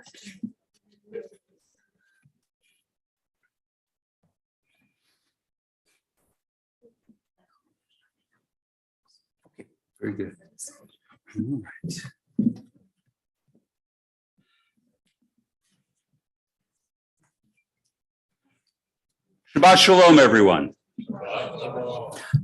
Okay, very good. All right. Shabbat Shalom, everyone.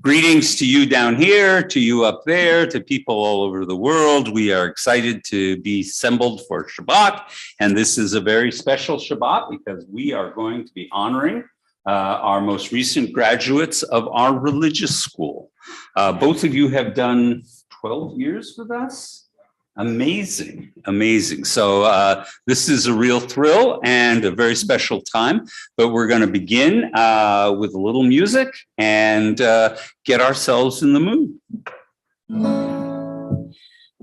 Greetings to you down here, to you up there, to people all over the world. We are excited to be assembled for Shabbat, and this is a very special Shabbat because we are going to be honoring our most recent graduates of our religious school. Both of you have done 12 years with us. Amazing, amazing. So this is a real thrill and a very special time, but we're going to begin with a little music and get ourselves in the mood.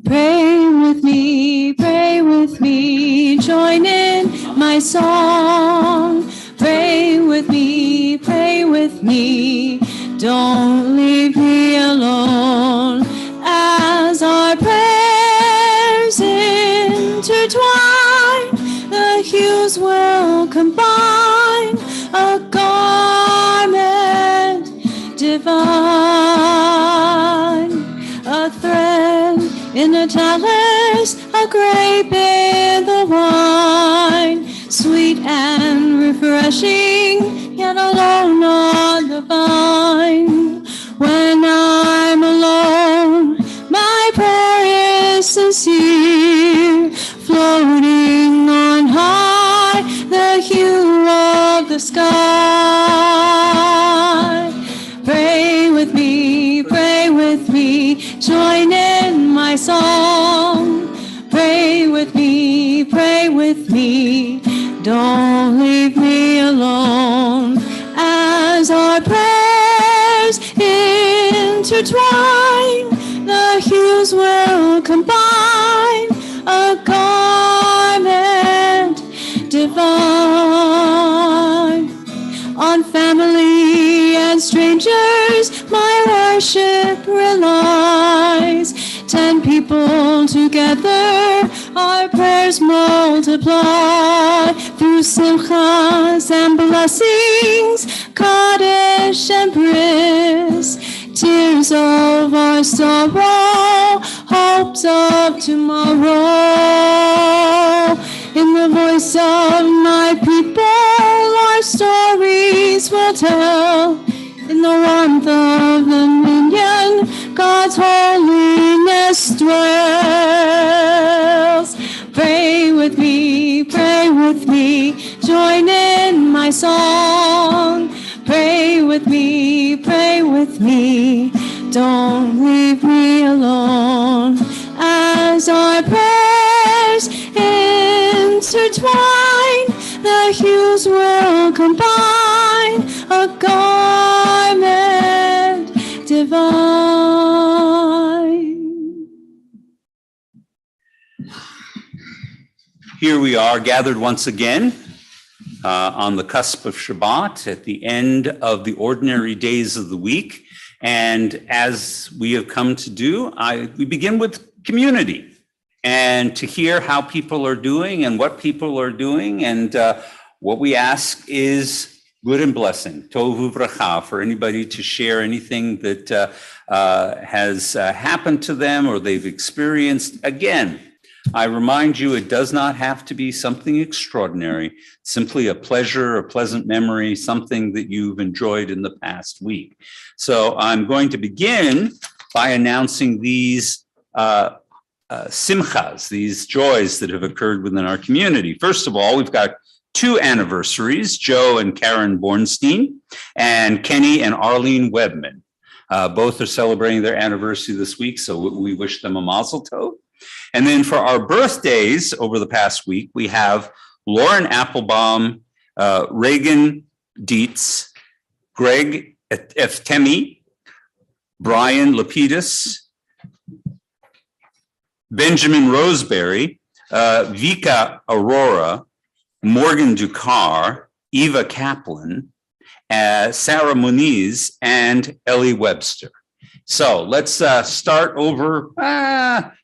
Pray with me, join in my song. Pray with me, don't leave me alone. As our prayers intertwine, the hues will combine, a garment divine, a thread in a chalice, a grape in the wine, sweet and refreshing, yet alone on the vine. When I'm alone, my prayer is sincere, floating on high, the hue of the sky. Pray with me, join in my song. Pray with me, don't leave me alone. As our prayers intertwine, the hues will combine, a garment divine. On family and strangers, my worship relies. 10 people together, our prayers multiply. Through simchas and blessings, Kaddish and bris, tears of our sorrow, hopes of tomorrow. In the voice of my people, our stories will tell. In the warmth of the minyan, God's holiness dwells. Pray with me, join in my song. Pray with me, don't leave me alone. As our prayers intertwine, the hues will combine, a garment divine. Here we are gathered once again on the cusp of Shabbat at the end of the ordinary days of the week. And as we have come to do, we begin with community and to hear how people are doing and what people are doing. And what we ask is good and blessing, tohu v'racha, for anybody to share anything that has happened to them or they've experienced. Again, I remind you, it does not have to be something extraordinary, simply a pleasure, a pleasant memory, something that you've enjoyed in the past week. So I'm going to begin by announcing these simchas, these joys that have occurred within our community. First of all, we've got 2 anniversaries, Joe and Karen Bornstein, and Kenny and Arlene Webman. Both are celebrating their anniversary this week, so we wish them a mazel tov. And then for our birthdays over the past week, we have Lauren Applebaum, Reagan Dietz, Greg Eftemi, Brian Lapidus, Benjamin Roseberry, Vika Aurora, Morgan Ducar, Eva Kaplan, Sarah Muniz, and Ellie Webster. So let's start over.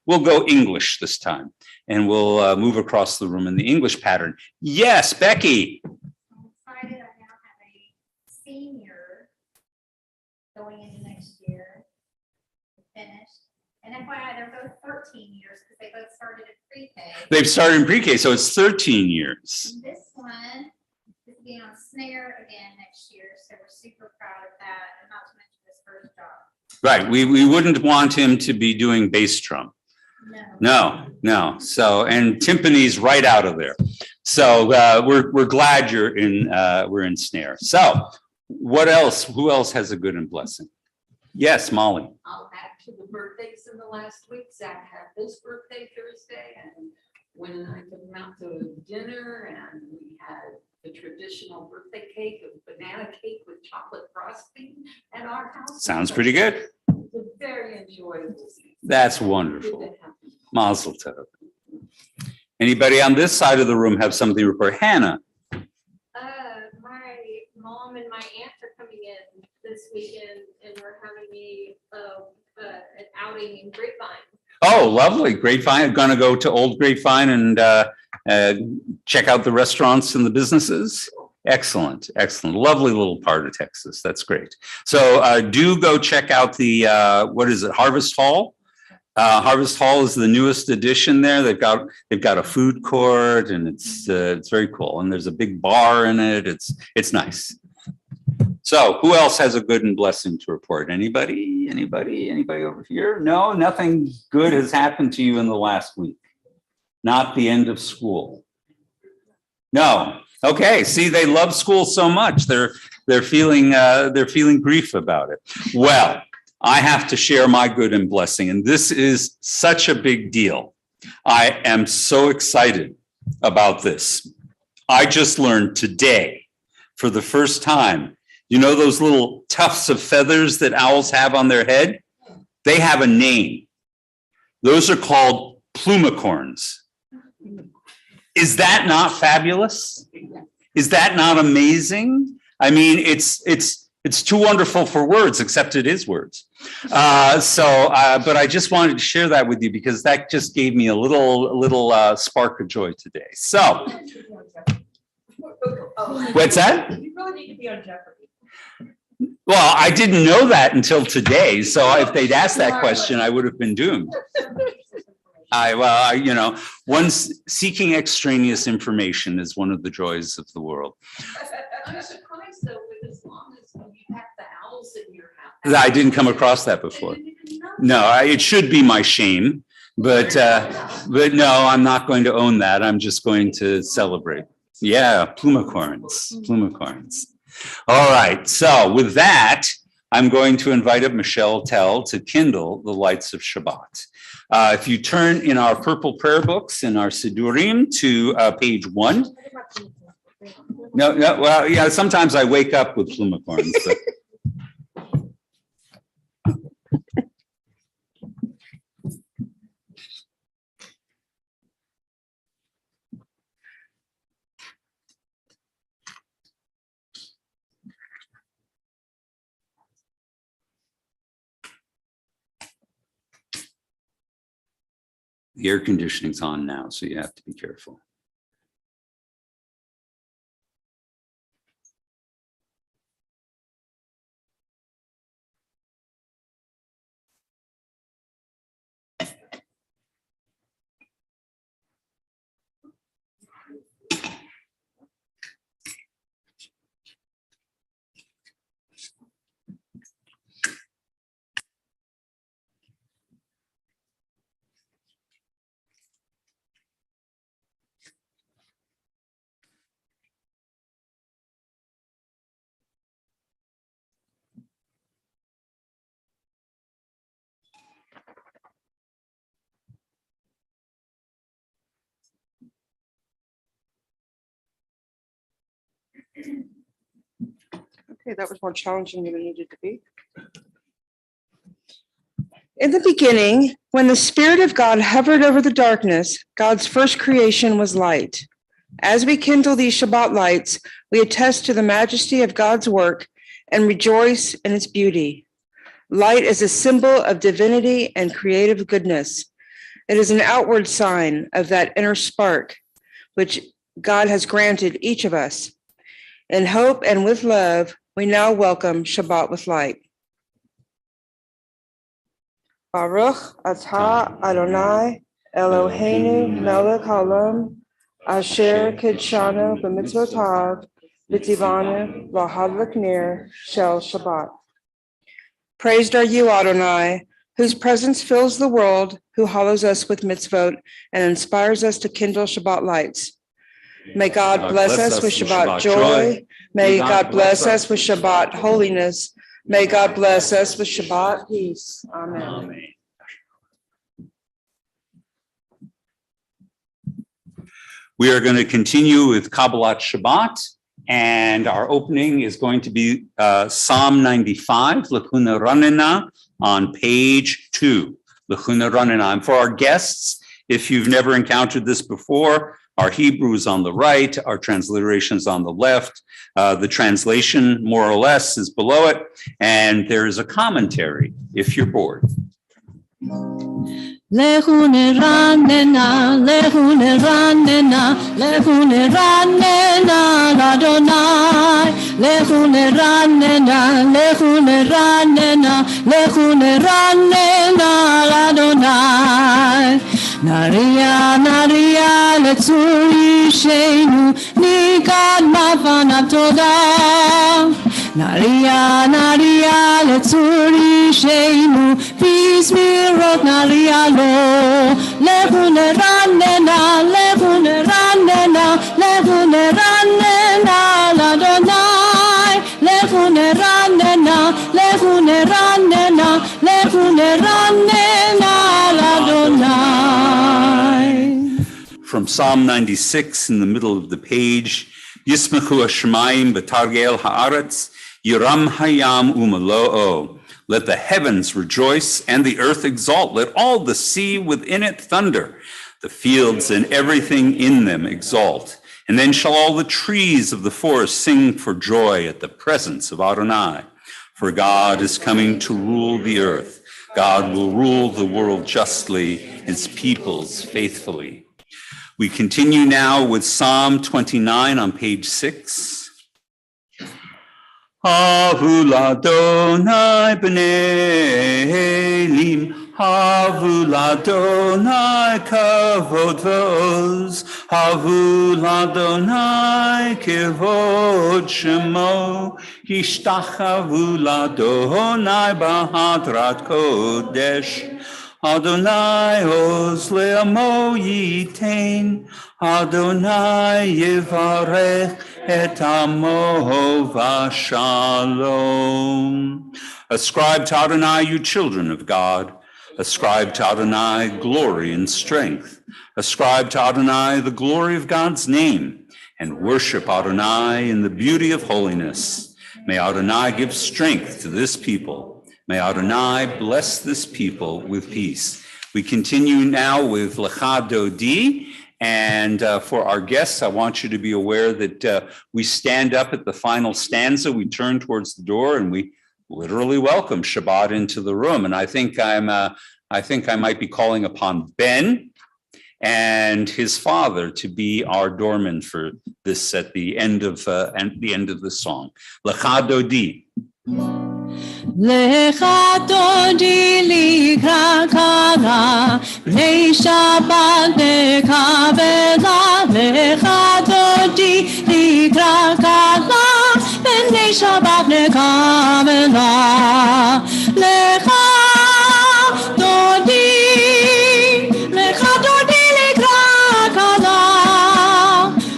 We'll go English this time. and we'll move across the room in the English pattern. Yes, Becky. I'm excited. I now have a senior going into next year, finished. And FYI, they're both 13 years because they both started at pre-K. They've started in pre-K, so it's 13 years. And this one is being on snare again next year, so we're super proud of that, and not to mention his first job. Right, we wouldn't want him to be doing bass drum. No. So, and timpani's right out of there. So we're glad we're in snare. So what else? Who else has a good and blessing? Yes, Molly. I'll add to the birthdays in the last week. Zach had his birthday Thursday, and when I took him out to dinner, and we had the traditional birthday cake of banana cake with chocolate frosting at our house. Sounds pretty good. It's a very enjoyable. That's wonderful. Mazel tov. Anybody on this side of the room have something to report? Hannah. My mom and my aunt are coming in this weekend, and we're having an outing in Grapevine. Oh, lovely. Grapevine. Going to go to Old Grapevine and check out the restaurants and the businesses. Excellent. Lovely little part of Texas. That's great. So do go check out the, what is it, Harvest Hall? Harvest Hall is the newest addition there. They've got a food court, and it's very cool. And there's a big bar in it. It's nice. So who else has a good and blessing to report? Anybody over here? No, nothing good has happened to you in the last week. Not the end of school. No. Okay. See, they love school so much. They're feeling grief about it. Well, I have to share my good and blessing, and this is such a big deal. I am so excited about this. I just learned today for the first time, you know those little tufts of feathers that owls have on their head? They have a name. Those are called plumicorns. Is that not fabulous? Is that not amazing? I mean, it's too wonderful for words, except it is words. But I just wanted to share that with you because that just gave me a little spark of joy today. So, what's that? You really need to be on Jeopardy. Well, I didn't know that until today. So if they'd asked that question, I would have been doomed. Once seeking extraneous information is one of the joys of the world. I'm surprised though, with as long as you have the owls in your house. I didn't come across that before. No, it should be my shame, but no, I'm not going to own that. I'm just going to celebrate. Yeah, plumicorns. All right. So with that, I'm going to invite up Michelle Tell to kindle the lights of Shabbat. If you turn in our purple prayer books in our Sidurim to page 1. No, well, yeah, sometimes I wake up with plumicorns, but. The air conditioning's on now, so you have to be careful. Okay, that was more challenging than it needed to be. In the beginning, when the Spirit of God hovered over the darkness, God's first creation was light. As we kindle these Shabbat lights, we attest to the majesty of God's work and rejoice in its beauty. Light is a symbol of divinity and creative goodness. It is an outward sign of that inner spark which God has granted each of us. In hope and with love, we now welcome Shabbat with light. Baruch atah Adonai Eloheinu melech haolam asher kidshanu b'mitzvotav v'tivanu lahadlik ner shel Shabbat. Praised are you, Adonai, whose presence fills the world, who hallows us with mitzvot and inspires us to kindle Shabbat lights. May God bless us with Shabbat joy. May God bless us with Shabbat holiness. May God bless us with Shabbat peace. Amen. Amen. We are going to continue with Kabbalat Shabbat, and our opening is going to be Psalm 95, Lachuna Ranena, on page 2. Lachuna Ranena. And for our guests, if you've never encountered this before, our Hebrew is on the right, our transliteration is on the left. The translation, more or less, is below it, and there is a commentary if you're bored. Lechune ranena, lechune ranena, lechune ranena, Adonai. Lechune ranena, lechune ranena, lechune ranena, Adonai. Naria, naria, letzuri sheinu, nikad mafanav todah. Naria, naria, letzuri sheinu, peace mirot naria lo. Lechune ranena, lechune ranena, lechune ranena, Adonai. Lechune ranena, lechune ranena, lechune ranena, Adonai. From Psalm 96 in the middle of the page, Yismechu Hashemayim b'targel haaretz, Yiram hayam umalo'o. Let the heavens rejoice and the earth exult. Let all the sea within it thunder. The fields and everything in them exult. And then shall all the trees of the forest sing for joy at the presence of Adonai. For God is coming to rule the earth. God will rule the world justly, his peoples faithfully. We continue now with Psalm 29 on page 6. Havu l'Adonai b'nei Elim, havu l'Adonai kavod v'oz, havu l'Adonai kavod shemo, hishtachavu l'Adonai b'hadrat kodesh. Adonai oz le'amo yitain, Adonai yivarech et amo v'shalom. Ascribe to Adonai, you children of God. Ascribe to Adonai glory and strength. Ascribe to Adonai the glory of God's name, and worship Adonai in the beauty of holiness. May Adonai give strength to this people. May Adonai bless this people with peace. We continue now with Lecha Dodi. And for our guests, I want you to be aware that we stand up at the final stanza. We turn towards the door and we literally welcome Shabbat into the room. And I think I might be calling upon Ben and his father to be our doorman for this at the end of the song. Lecha Dodi. Lecha dodi likra kala, bnei Shabbat nekavela. Lecha dodi likra kala, bnei Shabbat nekavela. Lecha dodi likra kala,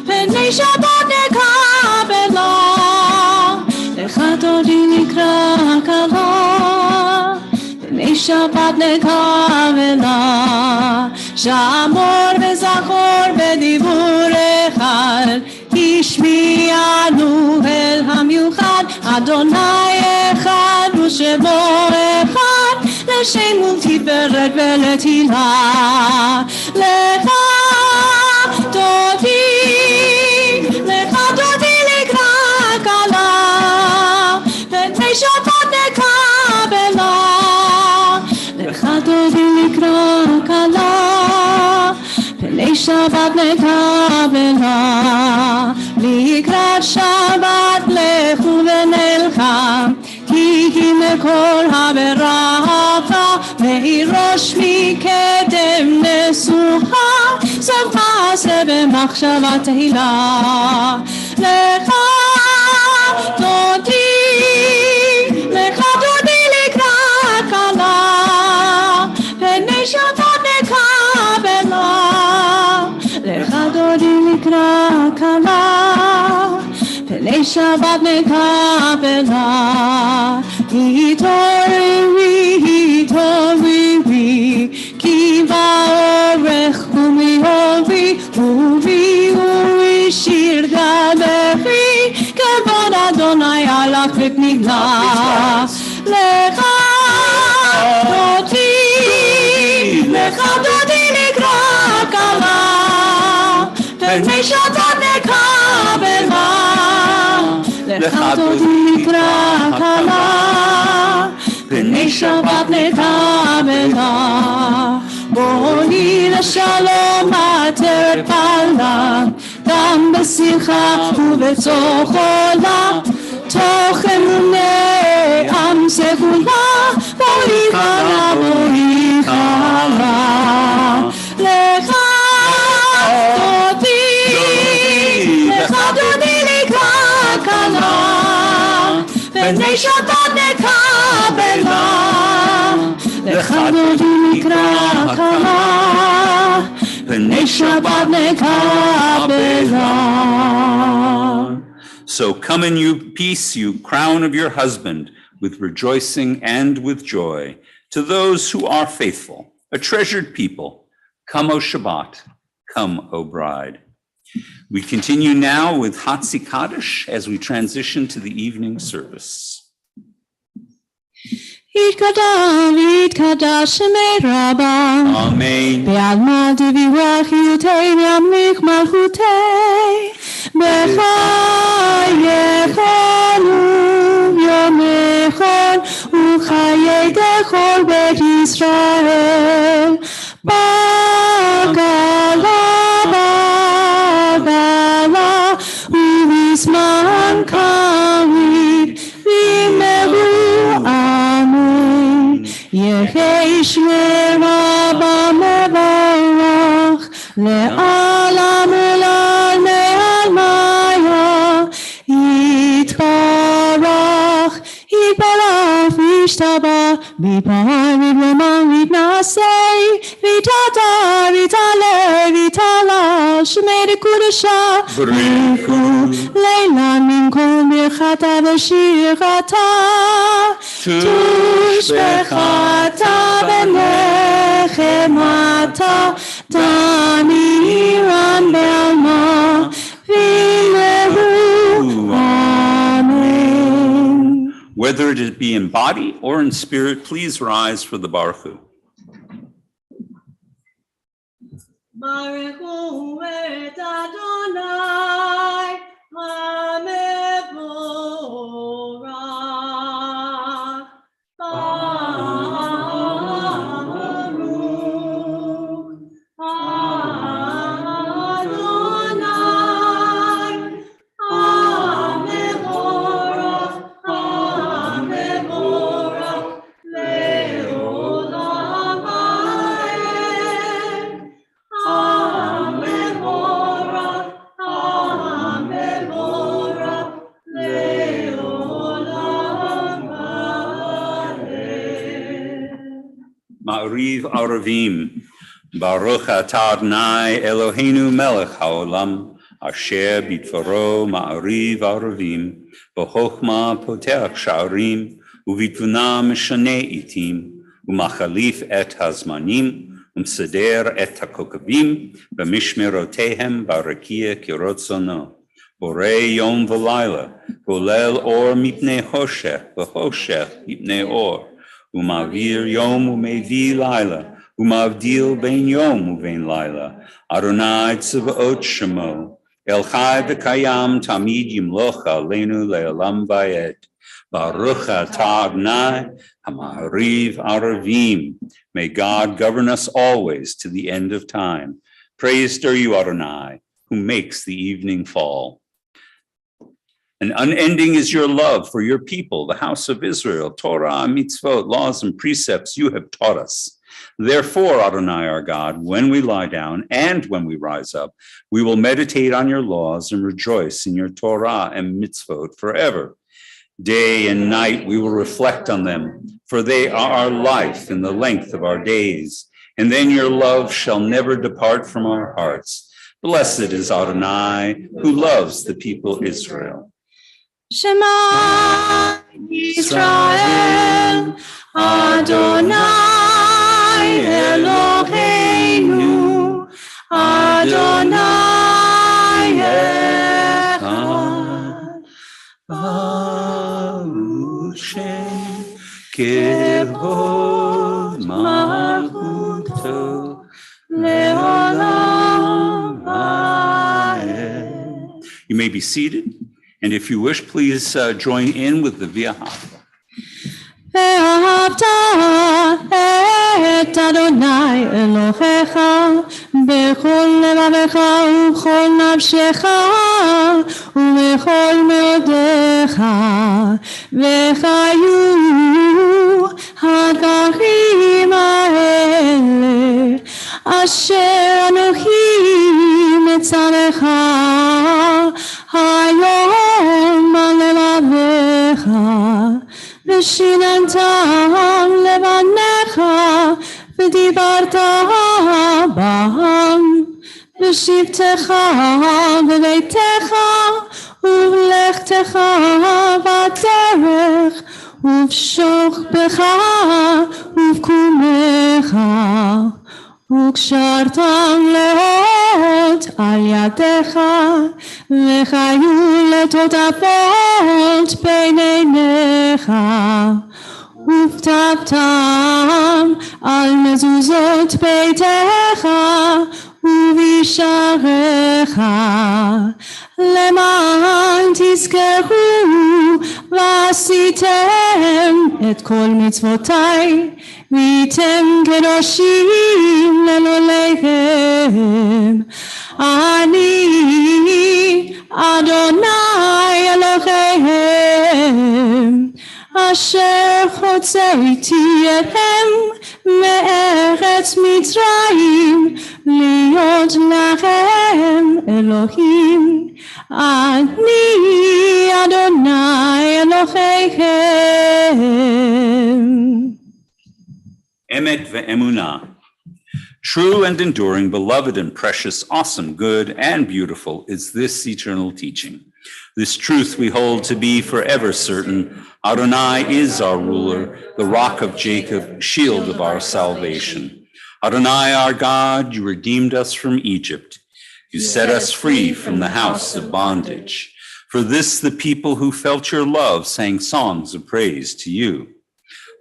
bnei Shabbat nekavela. Lecha dodi likra kala, bnei Shabbat nekavela. Shamor וזכור בדיבור אחד, השמיענו אל המיוחד. אדוני אחד ושמו אחד, לשם ולתפארת ולתהילה. לך דודי לקרא כלה, בני שבת נקבלה. לך דודי לקרא כלה, שבת נקבלה, לקראת שבת לכו ונלכה, כי הנה כל הברכה, וירוש מקדם נסוכה, סוף מעשה במחשבה תהילה. לך דודי לקראת כלה, פני שבת נקבלה. לך דודי לקראת כלה, פני שבת נקבלה. התעוררי, כי באורך ומאורי, אורי שיר גדרי, כבוד אדוני הלך ונגלה. לך דודי לקראת כלה, פני שבת נקבלה. לך דודי לקראת כלה, פני שבת נקבלה. בואי לשלום עטרת פעלה, גם בשמחה ובצוך עולה, תוך אמוני עם סגולה, בואי חלה, בואי חלה. לך דודי לקראת כלה, פני שבת נקבלה. לך דודי לקראת כלה, פני שבת נקבלה. So come in you peace, you crown of your husband, with rejoicing and with joy. To those who are faithful, a treasured people, come, O Shabbat, come, O bride. We continue now with Hatzi Kaddish as we transition to the evening service. יתקדש שמי רבה, Amen. בעלמא דברך יותי ימליך מלכותי, בחייכון וביומכון וחיי כל בית ישראל. בגלה ובזמן קריב ויאמרו אמן. יהי שמי רבה מברך, לעלמא ולעלמי עלמיה. יתברך וישתבח, ויפאר ויתרומם ויתנשא, ויתהדר ויתעלה ויתהלל שמי לקודשה. ברכו לילה מן כל ברכתה ושירתה, תושבחתה ונחמתה, תמירן בעלמא ויאמרו אמן. Whether it be in body or in spirit, please rise for the Baruch Hu. Baruch Hu et Adonai HaMevorach. Ma'ariv Aravim, Baruch atah Adonai Eloheinu melech haolam, asher bidvaro Ma'ariv Aravim, b'chokhmah poteach sha'arim, u'vitvuna mishane itim, u'machalif et hazmanim, u'mseder et hakokavim, b'mishmerotehem barakia kirotzono. Borei yom v'layla, golel or mipnei choshech, v'choshech mipnei or. Umavir yom umevi laila, umavdil ben yom uven laila. Adonai tzvaot shemo, el chai v'kayam tamid yimloch aleinu le'olam vayet. Baruch atah Adonai ha'ma'ariv aravim. May God govern us always to the end of time. Praised are you, Adonai, who makes the evening fall. And unending is your love for your people, the house of Israel, Torah, mitzvot, laws, and precepts you have taught us. Therefore, Adonai, our God, when we lie down and when we rise up, we will meditate on your laws and rejoice in your Torah and mitzvot forever. Day and night we will reflect on them, for they are our life and the length of our days. And then your love shall never depart from our hearts. Blessed is Adonai, who loves the people Israel. Shema Yisrael, Adonai Eloheinu, Adonai Echad. Baruch Shem Kevod Malchuto Leolam Vaed. You may be seated. And if you wish, please join in with the Via Hava. ואהבת את אדוני אלוהיך בכל לבבך ובכל נפשך ובכל מאודיך, וחיו הדברים האלה אשר אנוכי מצווך היום על לבביך, ושיננתם לבניך ודיברת בהם בשבתך בביתך ובלכתך בדרך ובשוכבך ובקומך, וקשרתם לאות על ידיך, וחיו לטוטפות בין עיניך, וכתבתם על מזוזות ביתך ובשעריך, למען תזכרו ועשיתם את כל מצוותיי, והייתם קדושים לאלוהיכם. אני אדוני אלוהיכם, אשר הוצאתי אתכם מארץ מצרים, להיות לכם אלוהים. אני אדוני אלוהיכם. Emet ve'emunah. True and enduring, beloved and precious, awesome, good and beautiful is this eternal teaching. This truth we hold to be forever certain. Adonai is our ruler, the rock of Jacob, shield of our salvation. Adonai, our God, you redeemed us from Egypt. You set us free from the house of bondage. For this, the people who felt your love sang songs of praise to you.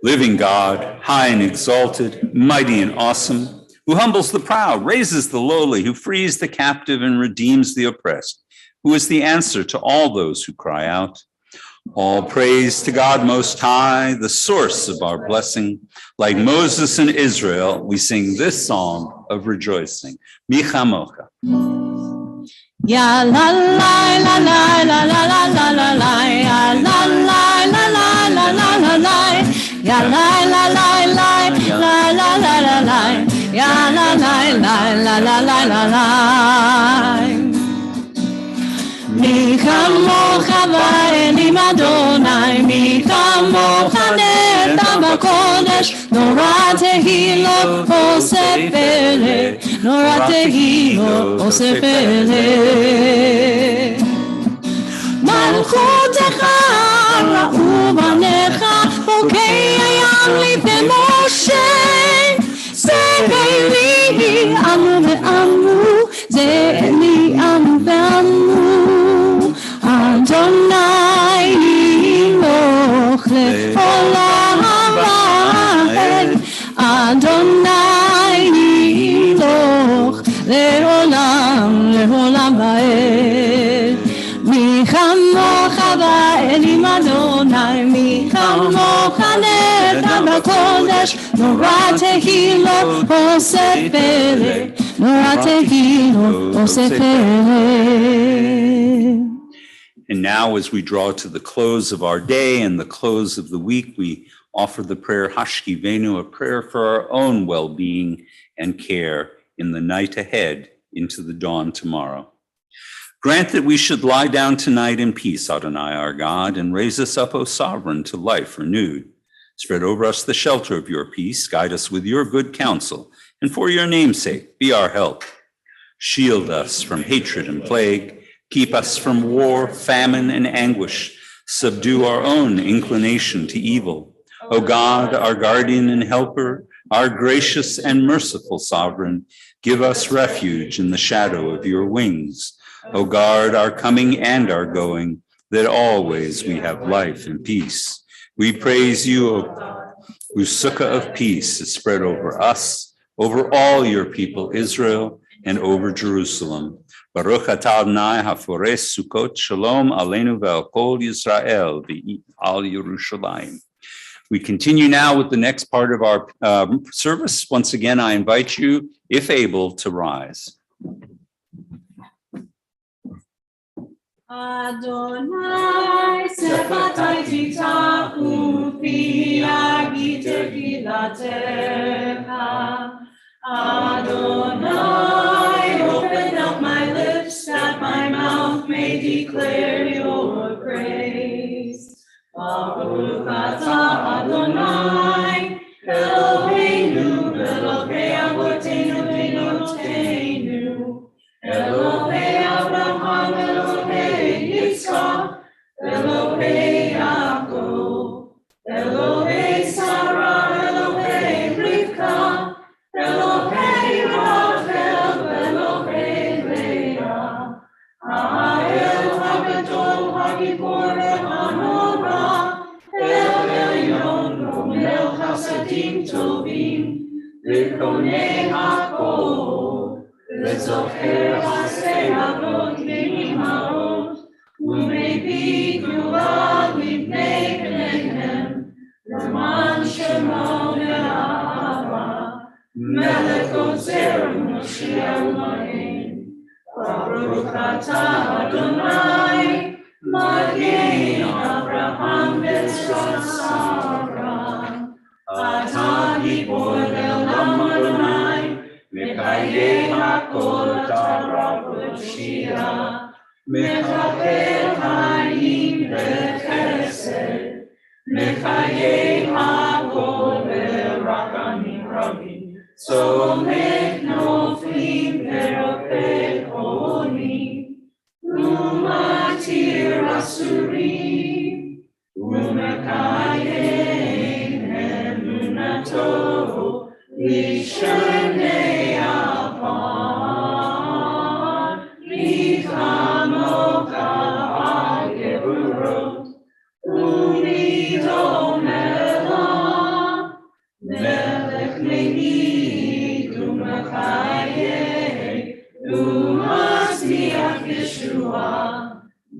Living God, high and exalted, mighty and awesome, who humbles the proud, raises the lowly, who frees the captive and redeems the oppressed, who is the answer to all those who cry out. All praise to God Most High, the source of our blessing. Like Moses and Israel, we sing this song of rejoicing. Michamocha. Ya la la la la la la la la la la, ya la la la la la la la la, ya la la la la la la la la la, ya la la la la la la la la. Mi chamocha va'elim Adonai, mi chamocha neta b'kodesh, nora tehilo oseh pele, nora tehilo oseh pele. Malchutecha ra'u banecha, bokei hayam lifnei Moshe, ze'eli amu ve'amu, ze'eli amu ve'amu. Adonai Eloch le'olam va'ed, Adonai Eloch le'olam va'ed. Mi chamocha va'elim Adonai, mi chamocha neta b'kodesh, nora tehilo oseh pele, Noratehino Osefele. And now, as we draw to the close of our day and the close of the week, we offer the prayer Hashkivenu, a prayer for our own well-being and care in the night ahead into the dawn tomorrow. Grant that we should lie down tonight in peace, Adonai our God, and raise us up, O Sovereign, to life renewed. Spread over us the shelter of your peace, guide us with your good counsel, and for your name's sake, be our help. Shield us from hatred and plague, keep us from war, famine, and anguish, subdue our own inclination to evil. O God, our guardian and helper, our gracious and merciful Sovereign, give us refuge in the shadow of your wings. O guard our coming and our going, that always we have life and peace. We praise you, O God, whose sukkah of peace is spread over us, over all your people Israel, and over Jerusalem. Baruch atah Adonai hafores sukkot shalom aleinu ve'al kol Yisrael ve'al Yerushalayim. We continue now with the next part of our service. Once again, I invite you, if able, to rise. Adonai sefatai titahu fi agita gilatecha. Adonai, open up my lips that my mouth may declare your praise. Baruch atah Adonai, Eloheinu, Elohei Avotenu v'Enoteinu, Elohei Abraham, Elohei Yitzchak, Elohei Yaakov, Elohei Sarah, Elohei Rivka, Elohei Rachel, Elohei Leah, Ha'el HaGadol HaGibor HaNorah, El Elyon Gomel Chasadim Tovim, V'konei HaKol, V'zocher Hasei Avot V'Imaot, U'mei Gvura Livnei Bneihem, L'man Shemo Ve'ahava, Melech Ozer Moshiach U'Mahen. Baruch atah Adonai, Magen Avraham v'Sara. Atah gibor le'olam Adonai, Mekayeh hakol tara v'shira, Mechapel ha'im v'chesed, Mechayeh hakol v'rakanim rabim, Tzomech noflim v'ropeh onim, Umatir asurim, Umekayem emunato, Lishanei apar, Lichamoka ha'geburot, Umidomela, Melech Me'id Umekayem, Umasmiach Yeshua,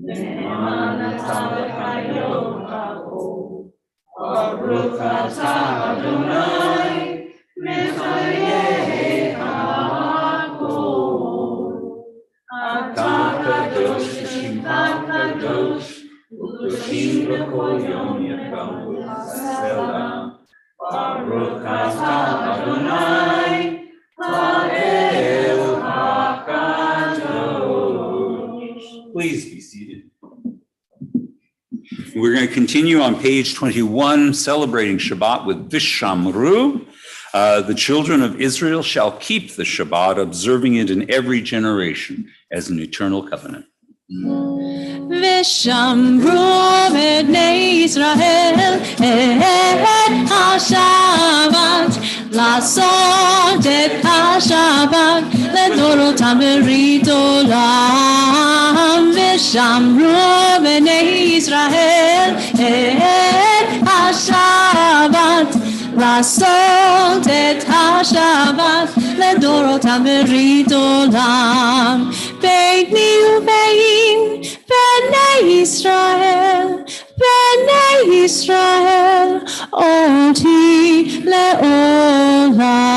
Ne'eman atah l'chayot ha'ol. Baruch atah Adonai, Mechayeh ha'kol. Atah kadosh v'shimcha kadosh, u'koshim b'kol yom yekamu ha'selah. Baruch atah Adonai, Ha'el ha'kadosh. Please be seated. We're going to continue on page 21, celebrating Shabbat with Vishamru. The children of Israel shall keep the Shabbat, observing it in every generation as an eternal covenant. Vishamru b'nei Yisrael et ha-Shabbat, לעשות את השבת לדורותם ברית עולם. ושמרו בני ישראל את השבת, לעשות את השבת לדורותם ברית עולם. ביני ובין בני ישראל, בני ישראל, אותי לעולם.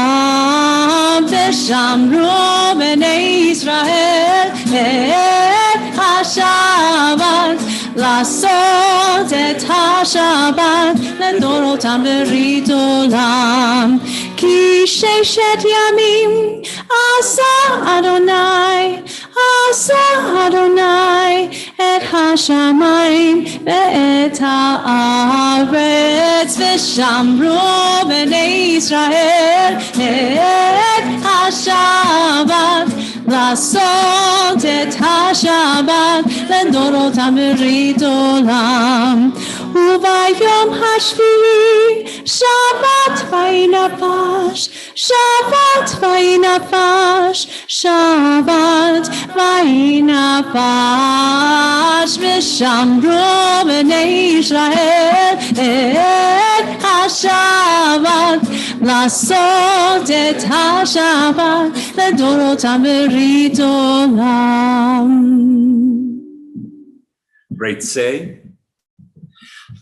ושמרו בני ישראל את השבת, לעשות את השבת לדורותם ברית עולם. כי ששת ימים עשה אדוני את השמיים ואת הארץ, ושמרו בני ישראל את השבת, לעשות את השבת לדורותם ברית עולם. וביום השביעי שבת וינפש, שבת וינפש, שבת וינפש, ושמרו בני ישראל את השבת, לעשות את השבת לדורותם ברית עולם. Great say.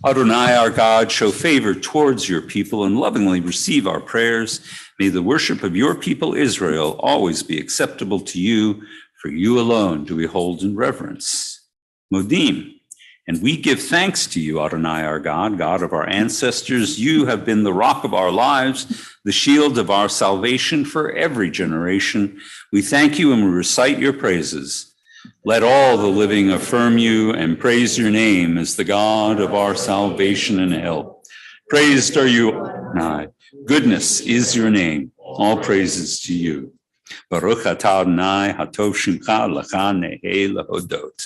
Adonai, our God, show favor towards your people and lovingly receive our prayers. May the worship of your people Israel always be acceptable to you, for you alone do we hold in reverence. Modim, and we give thanks to you, Adonai, our God, God of our ancestors. You have been the rock of our lives, the shield of our salvation for every generation. We thank you and we recite your praises. Let all the living affirm you and praise your name as the God of our salvation and help. Praised are you, Adonai. Goodness is your name. All praises to you. Baruch atah Adonai, hatov shimcha lecha nehe lahodot.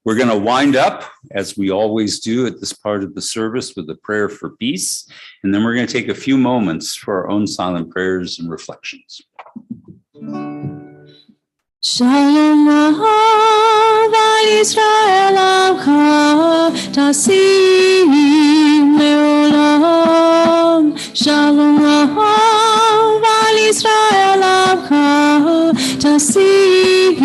We're going to wind up, as we always do at this part of the service, with a prayer for peace. And then we're going to take a few moments for our own silent prayers and reflections. Shalom Ahal Israel Amcha Tasim Leolam. Shalom Ahal Israel Amcha Tasim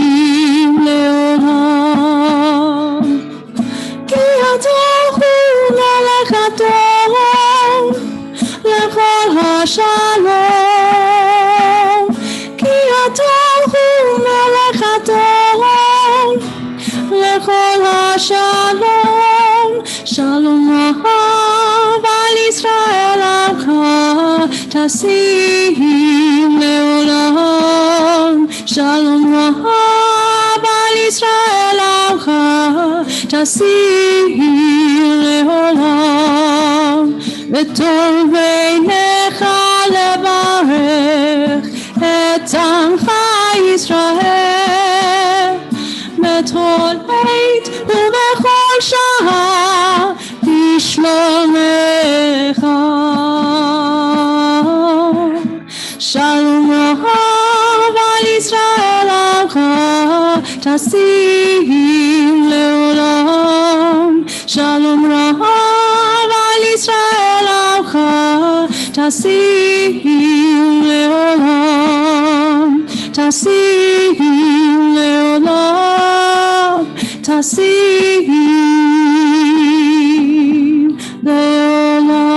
Leolam. Ki atochu melech adon lechol hashalom. Ki atochu melech adon lechol hashalom. Shalom Ahal Israel Amcha Tasim Leolam. Shalom Ahal Israel Amcha Tasim Leolam. V'tov beinecha levarech et amcha Yisrael b'tol עת ובכל שעה בשלומך. Shalom Ahal Israel Amcha Tasim Leolam. Shalom Ahal Israel Amcha Tasim Leolam. Tasim Leolam. Tasim Leolam.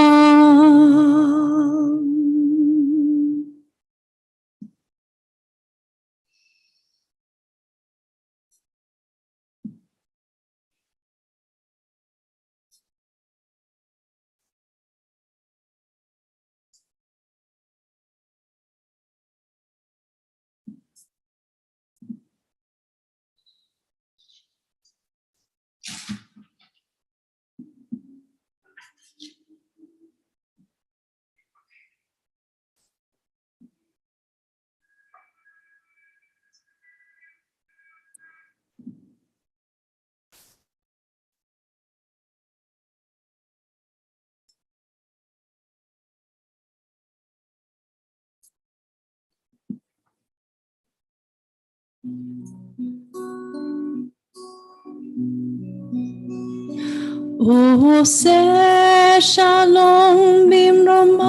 עושה שלום במרומיו,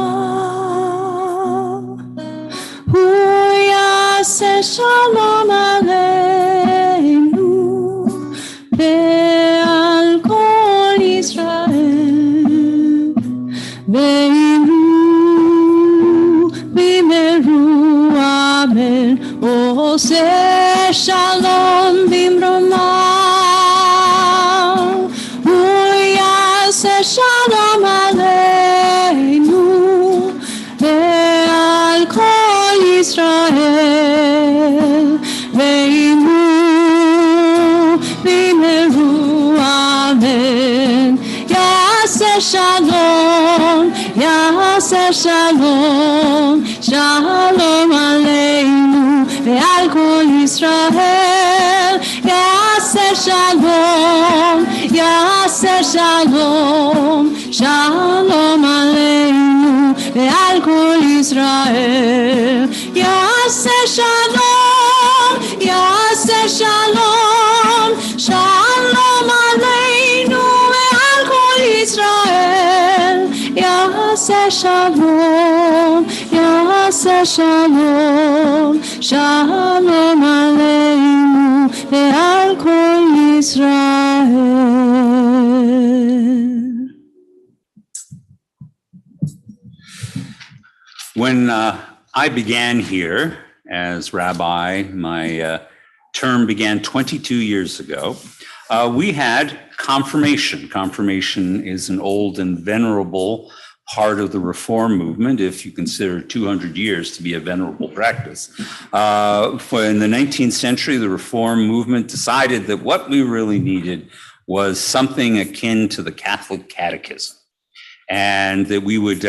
הוא יעשה שלום עלינו ועל כל ישראל, ואמרו במהרו אמן. שלום, שלום עלינו ועל כל ישראל. יעשה שלום, יעשה שלום, שלום עלינו ועל כל ישראל. יעשה שלום, יעשה שלום, שלום עלינו ועל כל ישראל. יעשה שלום, יעשה שלום, שלום עלינו ועל כל ישראל. When I began here as rabbi, my term began 22 years ago. We had confirmation. Confirmation is an old and venerable part of the Reform movement, if you consider 200 years to be a venerable practice. In the 19th century, the Reform movement decided that what we really needed was something akin to the Catholic Catechism, and that we would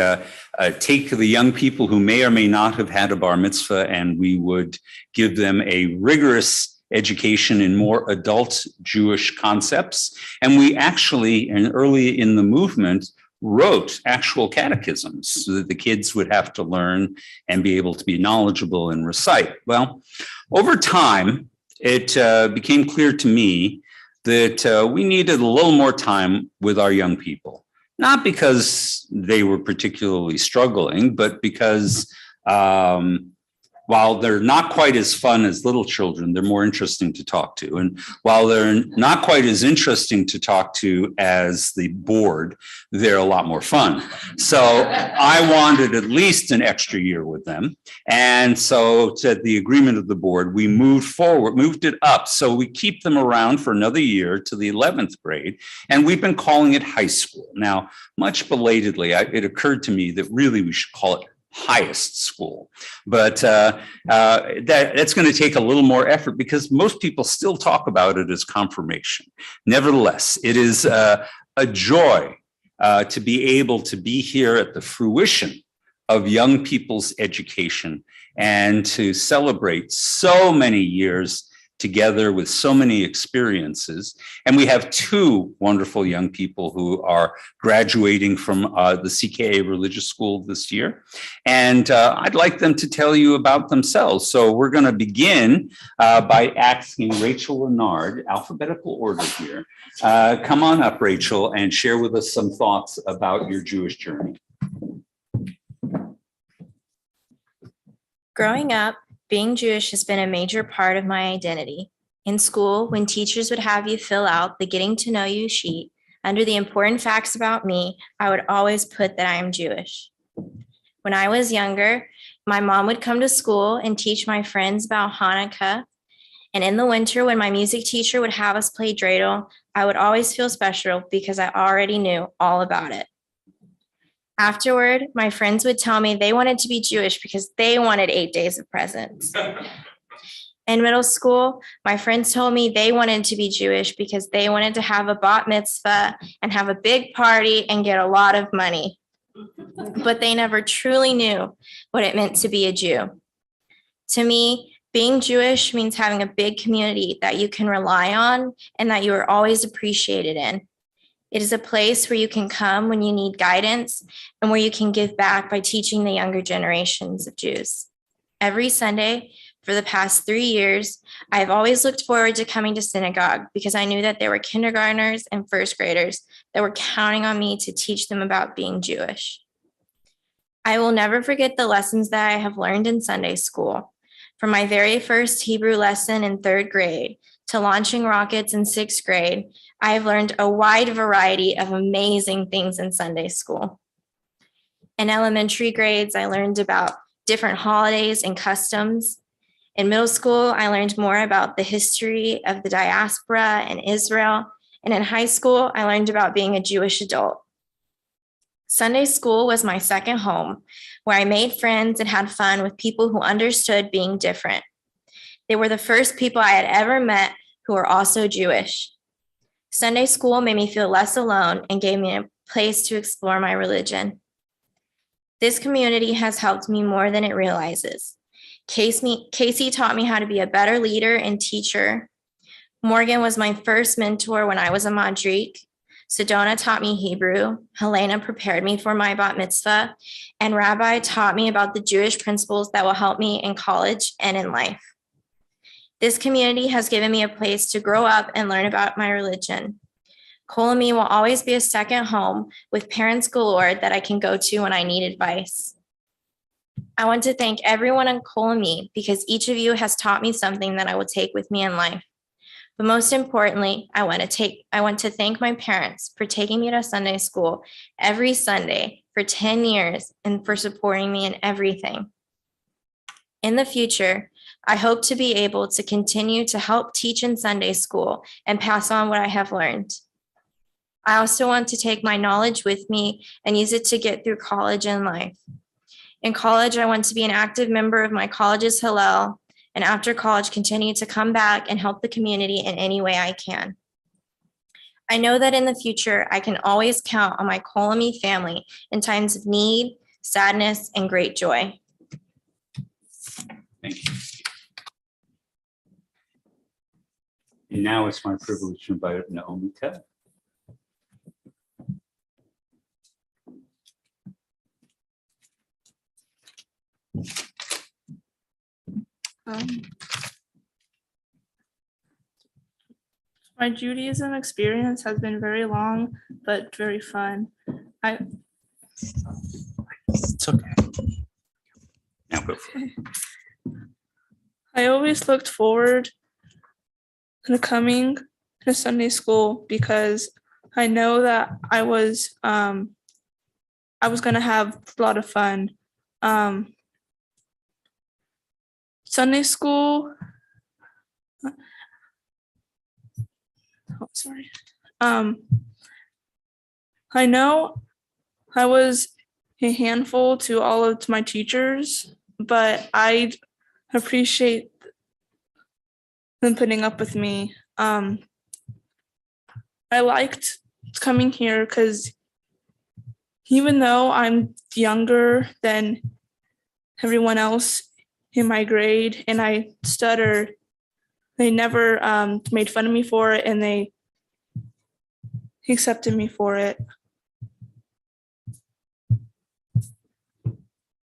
take the young people who may or may not have had a bar mitzvah, and we would give them a rigorous education in more adult Jewish concepts. And we actually, and early in the movement, wrote actual catechisms so that the kids would have to learn and be able to be knowledgeable and recite. Well, over time, it became clear to me that we needed a little more time with our young people, not because they were particularly struggling, but because while they're not quite as fun as little children, they're more interesting to talk to. And while they're not quite as interesting to talk to as the board, they're a lot more fun. So I wanted at least an extra year with them. And so at the agreement of the board, we moved it up. So we keep them around for another year to the 11th grade. And we've been calling it high school. Now, much belatedly, it occurred to me that really we should call it highest school. But that's going to take a little more effort because most people still talk about it as confirmation. Nevertheless, it is a joy to be able to be here at the fruition of young people's education and to celebrate so many years together with so many experiences. And we have two wonderful young people who are graduating from the CKA Religious School this year. And I'd like them to tell you about themselves. So we're going to begin by asking Rachel Leonard, alphabetical order here. Come on up, Rachel, and share with us some thoughts about your Jewish journey. Growing up, being Jewish has been a major part of my identity. In school, when teachers would have you fill out the getting to know you sheet, under the important facts about me, I would always put that I am Jewish. When I was younger, my mom would come to school and teach my friends about Hanukkah. And in the winter, when my music teacher would have us play dreidel, I would always feel special because I already knew all about it. Afterward, my friends would tell me they wanted to be Jewish because they wanted 8 days of presents. In middle school, my friends told me they wanted to be Jewish because they wanted to have a bat mitzvah and have a big party and get a lot of money. But they never truly knew what it meant to be a Jew. To me, being Jewish means having a big community that you can rely on and that you are always appreciated in. It is a place where you can come when you need guidance and where you can give back by teaching the younger generations of Jews. Every Sunday for the past 3 years, I have always looked forward to coming to synagogue because I knew that there were kindergartners and first graders that were counting on me to teach them about being Jewish. I will never forget the lessons that I have learned in Sunday school. From my very first Hebrew lesson in 3rd grade to launching rockets in 6th grade, I have learned a wide variety of amazing things in Sunday school. In elementary grades, I learned about different holidays and customs. In middle school, I learned more about the history of the diaspora in Israel. And in high school, I learned about being a Jewish adult. Sunday school was my second home, where I made friends and had fun with people who understood being different. They were the first people I had ever met who were also Jewish. Sunday school made me feel less alone and gave me a place to explore my religion. This community has helped me more than it realizes. Casey taught me how to be a better leader and teacher. Morgan was my first mentor when I was a Madrik. Sedona taught me Hebrew. Helena prepared me for my bat mitzvah. And Rabbi taught me about the Jewish principles that will help me in college and in life. This community has given me a place to grow up and learn about my religion. Kol Ami will always be a second home with parents galore that I can go to when I need advice. I want to thank everyone on Kol Ami because each of you has taught me something that I will take with me in life. But most importantly, I want to thank my parents for taking me to Sunday school every Sunday for 10 years and for supporting me in everything. In the future, I hope to be able to continue to help teach in Sunday school and pass on what I have learned. I also want to take my knowledge with me and use it to get through college and life. In college, I want to be an active member of my college's Hillel, and after college, continue to come back and help the community in any way I can. I know that in the future, I can always count on my Kol Ami family in times of need, sadness, and great joy. Thank you. And now it's my privilege to invite up Naomi Ted. My Judaism experience has been very long, but very fun. It's okay. Now go for it. I always looked forward to coming to Sunday school because I know that I was going to have a lot of fun. Sunday school. Sorry. I know I was a handful to all of my teachers, but I appreciate them putting up with me. I liked coming here because even though I'm younger than everyone else in my grade and I stutter, they never made fun of me for it, and they accepted me for it.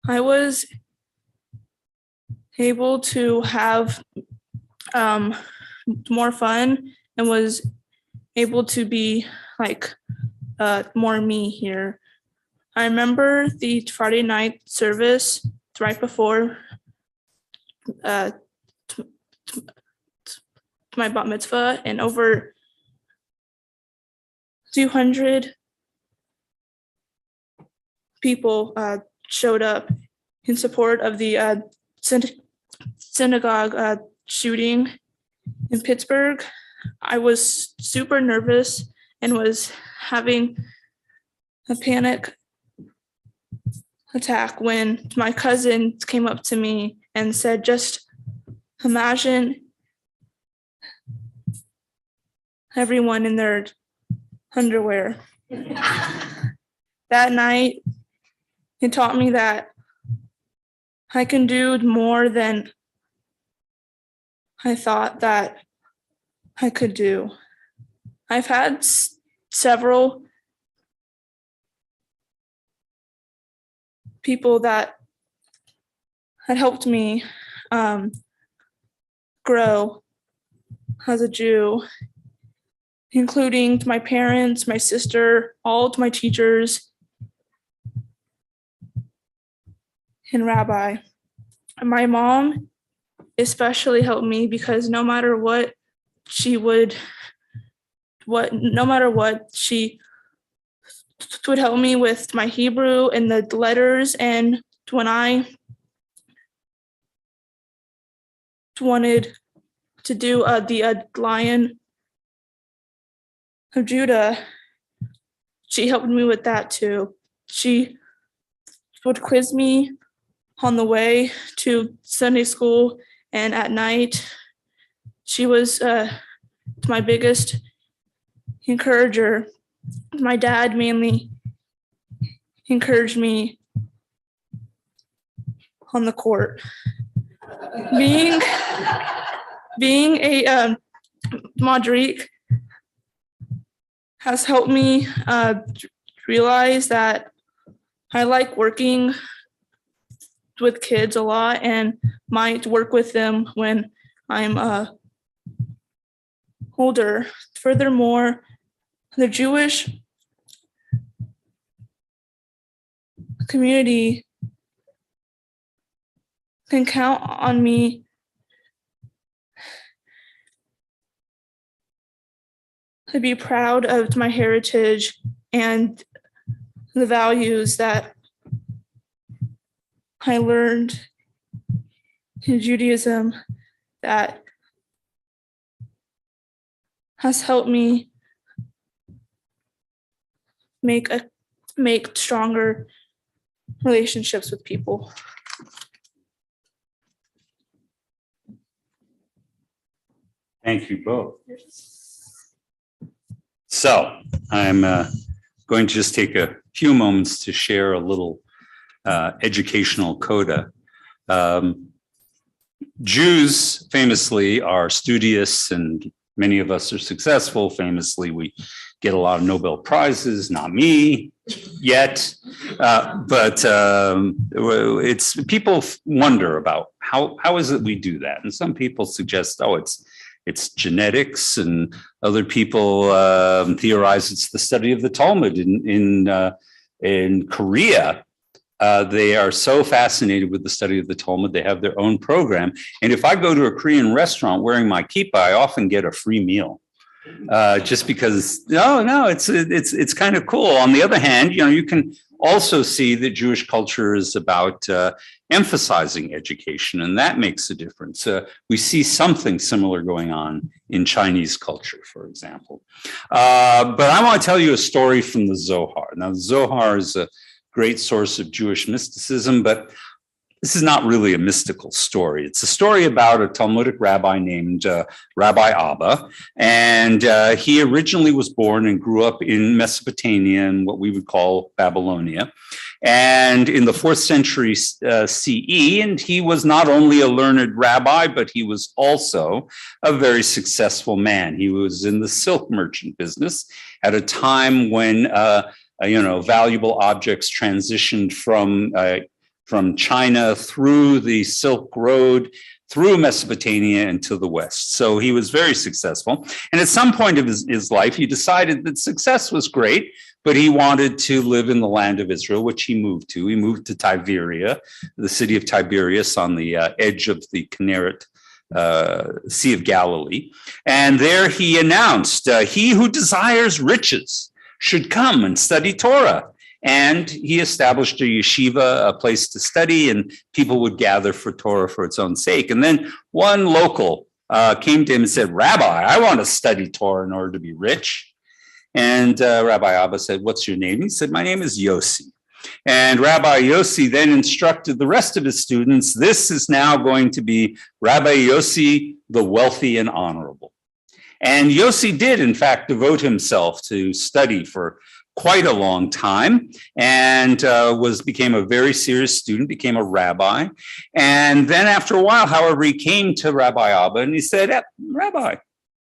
I was able to have more fun and was able to be like more me here. I remember the Friday night service right before my bat mitzvah, and over 200 people showed up in support of the synagogue shooting in Pittsburgh. I was super nervous and was having a panic attack when my cousin came up to me and said, just imagine everyone in their underwear. That night, it taught me that I can do more than I thought that I could do. I've had several people that had helped me grow as a Jew, including my parents, my sister, all of my teachers, and Rabbi. And my mom especially helped me because no matter what, she would help me with my Hebrew and the letters. And when I wanted to do the Lion of Judah, she helped me with that too. She would quiz me on the way to Sunday school, and at night, she was my biggest encourager. My dad mainly encouraged me on the court. Being a Madrik has helped me realize that I like working with kids a lot and might work with them when I'm older. Furthermore, the Jewish community can count on me to be proud of my heritage and the values that I learned in Judaism that has helped me make stronger relationships with people. Thank you both. So I'm going to just take a few moments to share a little educational coda. Jews famously are studious, and many of us are successful. Famously, we get a lot of Nobel Prizes, not me yet, but it's people wonder about how is it we do that? And some people suggest, oh, it's genetics, and other people theorize it's the study of the Talmud. In Korea, they are so fascinated with the study of the Talmud, they have their own program. And if I go to a Korean restaurant wearing my kippah, I often get a free meal. Just because, no, it's kind of cool. On the other hand, you can also see that Jewish culture is about emphasizing education, and that makes a difference. We see something similar going on in Chinese culture, for example. But I want to tell you a story from the Zohar. Now, the Zohar is a great source of Jewish mysticism, but this is not really a mystical story. It's a story about a Talmudic rabbi named Rabbi Abba. And he originally was born and grew up in Mesopotamia, in what we would call Babylonia. And in the 4th century CE, and he was not only a learned rabbi, but he was also a very successful man. He was in the silk merchant business at a time when valuable objects transitioned from China through the Silk Road, through Mesopotamia and to the West. So he was very successful. And at some point of his life, he decided that success was great, but he wanted to live in the land of Israel, which he moved to. He moved to Tiberia, the city of Tiberias on the edge of the Kinneret Sea of Galilee. And there he announced, he who desires riches should come and study Torah. And he established a yeshiva, a place to study, and people would gather for Torah for its own sake. And then one local came to him and said, Rabbi, I want to study Torah in order to be rich. And Rabbi Abba said, what's your name? He said, my name is Yossi. And Rabbi Yossi then instructed the rest of his students, this is now going to be Rabbi Yossi, the wealthy and honorable. And Yossi did, in fact, devote himself to study for quite a long time, and became a very serious student, became a rabbi. And then after a while, however, he came to Rabbi Abba and he said, Rabbi,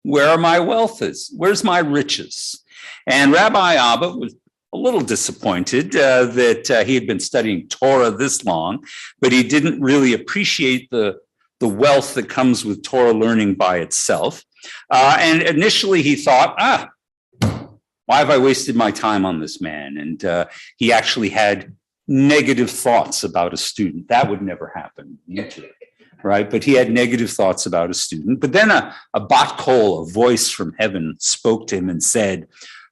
where are my wealths? Where's my riches? And Rabbi Abba was a little disappointed that he had been studying Torah this long, but he didn't really appreciate the wealth that comes with Torah learning by itself. And initially he thought, why have I wasted my time on this man? And he actually had negative thoughts about a student. That would never happen, right? But he had negative thoughts about a student. But then a bat kol, a voice from heaven, spoke to him and said,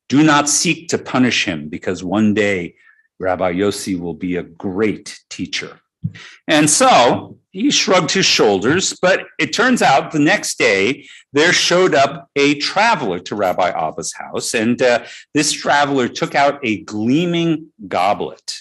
do not seek to punish him, because one day Rabbi Yossi will be a great teacher. And so he shrugged his shoulders, but it turns out the next day there showed up a traveler to Rabbi Abba's house, and this traveler took out a gleaming goblet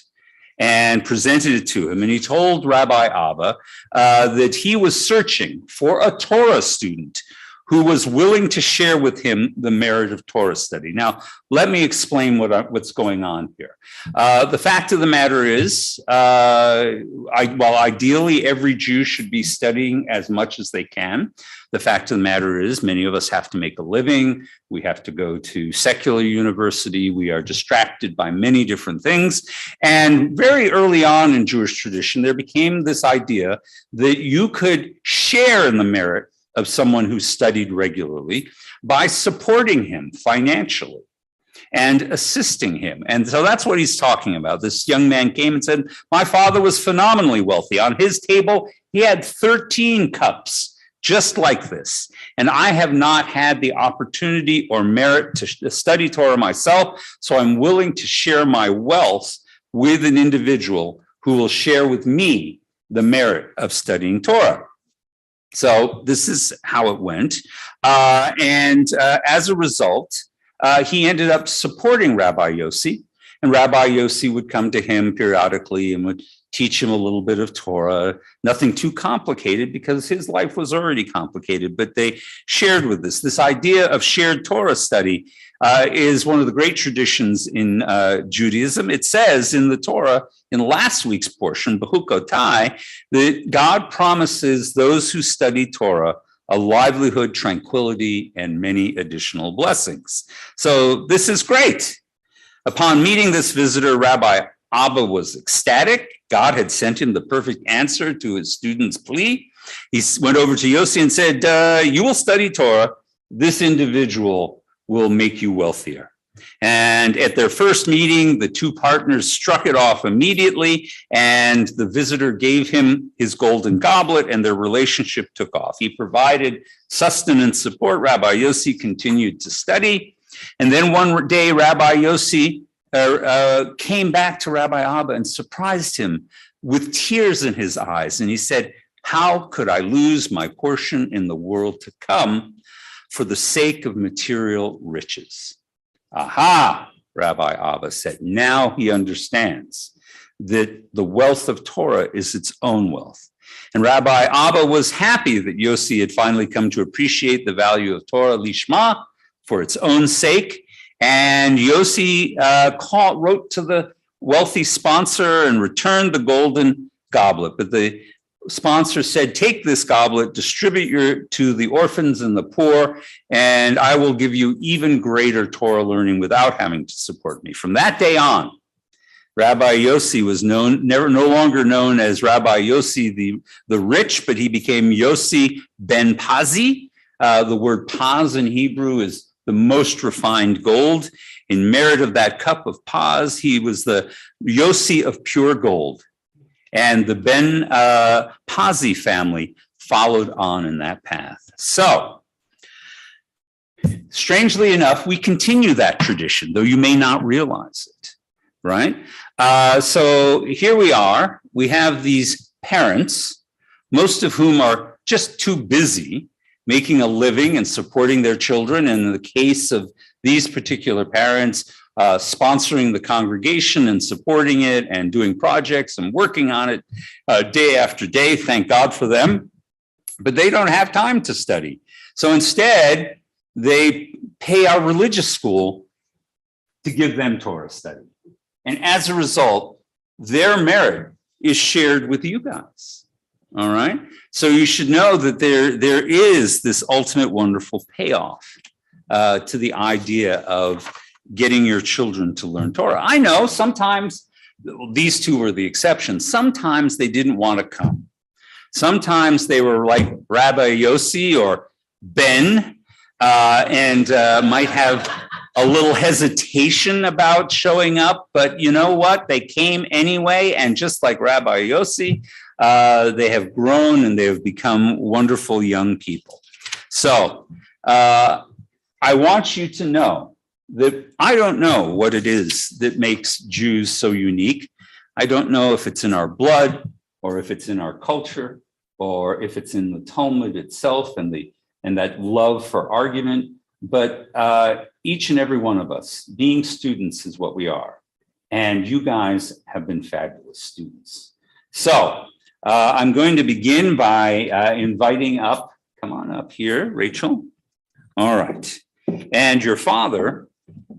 and presented it to him. And he told Rabbi Abba that he was searching for a Torah student who was willing to share with him the merit of Torah study. Now, let me explain what's going on here. The fact of the matter is, while ideally every Jew should be studying as much as they can, the fact of the matter is many of us have to make a living. We have to go to secular university. We are distracted by many different things. And very early on in Jewish tradition, there became this idea that you could share in the merit of someone who studied regularly by supporting him financially and assisting him. And so that's what he's talking about. This young man came and said, my father was phenomenally wealthy. On his table, he had 13 cups just like this. And I have not had the opportunity or merit to study Torah myself. So I'm willing to share my wealth with an individual who will share with me the merit of studying Torah. So this is how it went. As a result, he ended up supporting Rabbi Yossi. And Rabbi Yossi would come to him periodically and would teach him a little bit of Torah, nothing too complicated because his life was already complicated, but they shared with us. This idea of shared Torah study is one of the great traditions in Judaism. It says in the Torah, in last week's portion, Behukotai, that God promises those who study Torah a livelihood, tranquility, and many additional blessings. So this is great. Upon meeting this visitor, Rabbi Abba was ecstatic. God had sent him the perfect answer to his student's plea. He went over to Yossi and said, you will study Torah. This individual will make you wealthier. And at their first meeting, the two partners struck it off immediately, and the visitor gave him his golden goblet, and their relationship took off. He provided sustenance support. Rabbi Yossi continued to study. And then one day, Rabbi Yossi came back to Rabbi Abba and surprised him with tears in his eyes. And he said, how could I lose my portion in the world to come for the sake of material riches? Aha, Rabbi Abba said. Now he understands that the wealth of Torah is its own wealth. And Rabbi Abba was happy that Yossi had finally come to appreciate the value of Torah lishma for its own sake. And Yossi wrote to the wealthy sponsor and returned the golden goblet. But the sponsor said, take this goblet, distribute to the orphans and the poor, and I will give you even greater Torah learning without having to support me. From that day on, Rabbi Yossi was no longer known as Rabbi Yossi the rich, but he became Yossi ben Pazi. The word Paz in Hebrew is the most refined gold. In merit of that cup of Paz, he was the Yossi of pure gold. And the Ben Pazi family followed on in that path. So, strangely enough, we continue that tradition, though you may not realize it, right? So here we are. We have these parents, most of whom are just too busy making a living and supporting their children. And in the case of these particular parents, sponsoring the congregation and supporting it and doing projects and working on it day after day. Thank God for them. But they don't have time to study. So instead, they pay our religious school to give them Torah study. And as a result, their merit is shared with you guys. All right? So you should know that there is this ultimate wonderful payoff to the idea of getting your children to learn Torah. I know sometimes these two were the exceptions. Sometimes they didn't want to come. Sometimes they were like Rabbi Yossi or Ben and might have a little hesitation about showing up. But you know what? They came anyway. And just like Rabbi Yossi, they have grown and they have become wonderful young people. So I want you to know that I don't know what it is that makes Jews so unique. I don't know if it's in our blood or if it's in our culture or if it's in the Talmud itself and that love for argument. But each and every one of us, being students is what we are. And you guys have been fabulous students. So I'm going to begin by inviting up, come on up here, Rachel. All right. And your father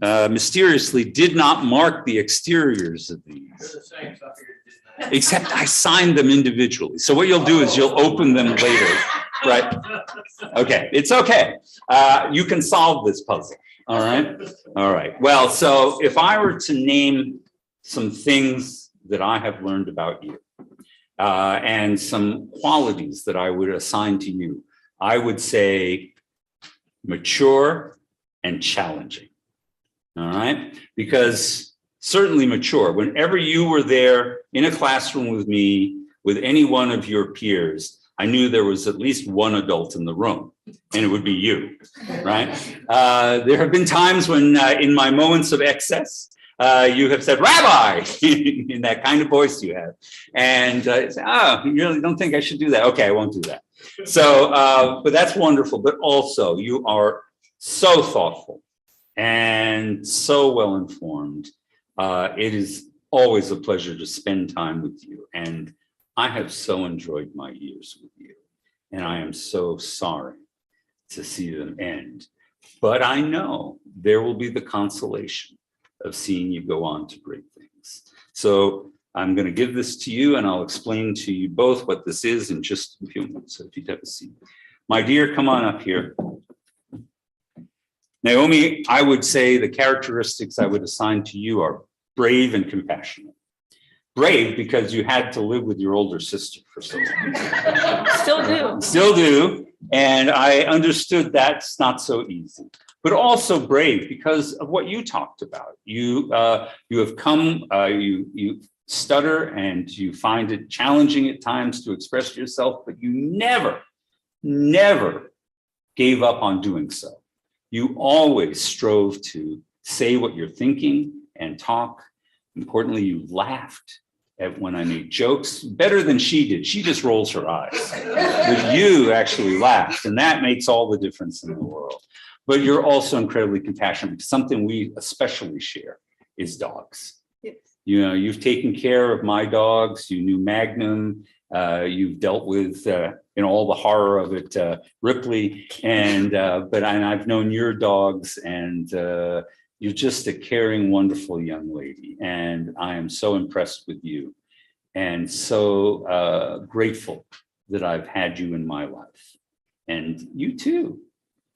mysteriously did not mark the exteriors of these. Except I signed them individually. So what you'll do is you'll open them later, right? Okay, it's okay. You can solve this puzzle, all right? All right. Well, so if I were to name some things that I have learned about you and some qualities that I would assign to you, I would say mature and challenging, all right? Because certainly mature. Whenever you were there in a classroom with me, with any one of your peers, I knew there was at least one adult in the room, and it would be you, right? There have been times when in my moments of excess, you have said, Rabbi, in that kind of voice you have. And say, oh, you really don't think I should do that? Okay, I won't do that. So, but that's wonderful. But also you are so thoughtful and so well informed. It is always a pleasure to spend time with you. And I have so enjoyed my years with you. And I am so sorry to see them end. But I know there will be the consolation of seeing you go on to great things. So I'm going to give this to you, and I'll explain to you both what this is in just a few minutes. So if you'd have a seat. My dear, come on up here. Naomi, I would say the characteristics I would assign to you are brave and compassionate. Brave because you had to live with your older sister for so long. Still do. Still do. And I understood that's not so easy. But also brave because of what you talked about. You have come, you stutter and you find it challenging at times to express yourself, but you never gave up on doing so. You always strove to say what you're thinking and talk. Importantly, you laughed at when I made jokes better than she did. She just rolls her eyes. But you actually laughed, and that makes all the difference in the world. But you're also incredibly compassionate. Something we especially share is dogs. Yes. You know, you've taken care of my dogs. You knew Magnum. You've dealt with all the horror of it, Ripley, and I've known your dogs, and you're just a caring, wonderful young lady, and I am so impressed with you, and so grateful that I've had you in my life, and you too.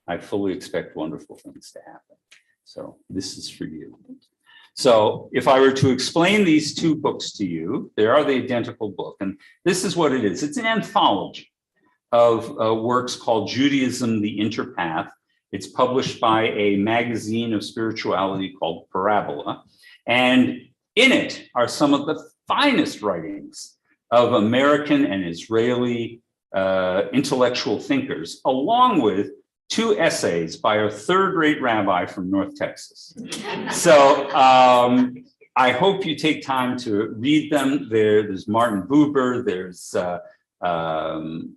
I fully expect wonderful things to happen. So this is for you. So if I were to explain these two books to you, they are the identical book. And this is what it is. It's an anthology of works called Judaism, the Interpath. It's published by a magazine of spirituality called Parabola. And in it are some of the finest writings of American and Israeli intellectual thinkers, along with 2 essays by a third-rate rabbi from North Texas. So I hope you take time to read them. There's Martin Buber, there's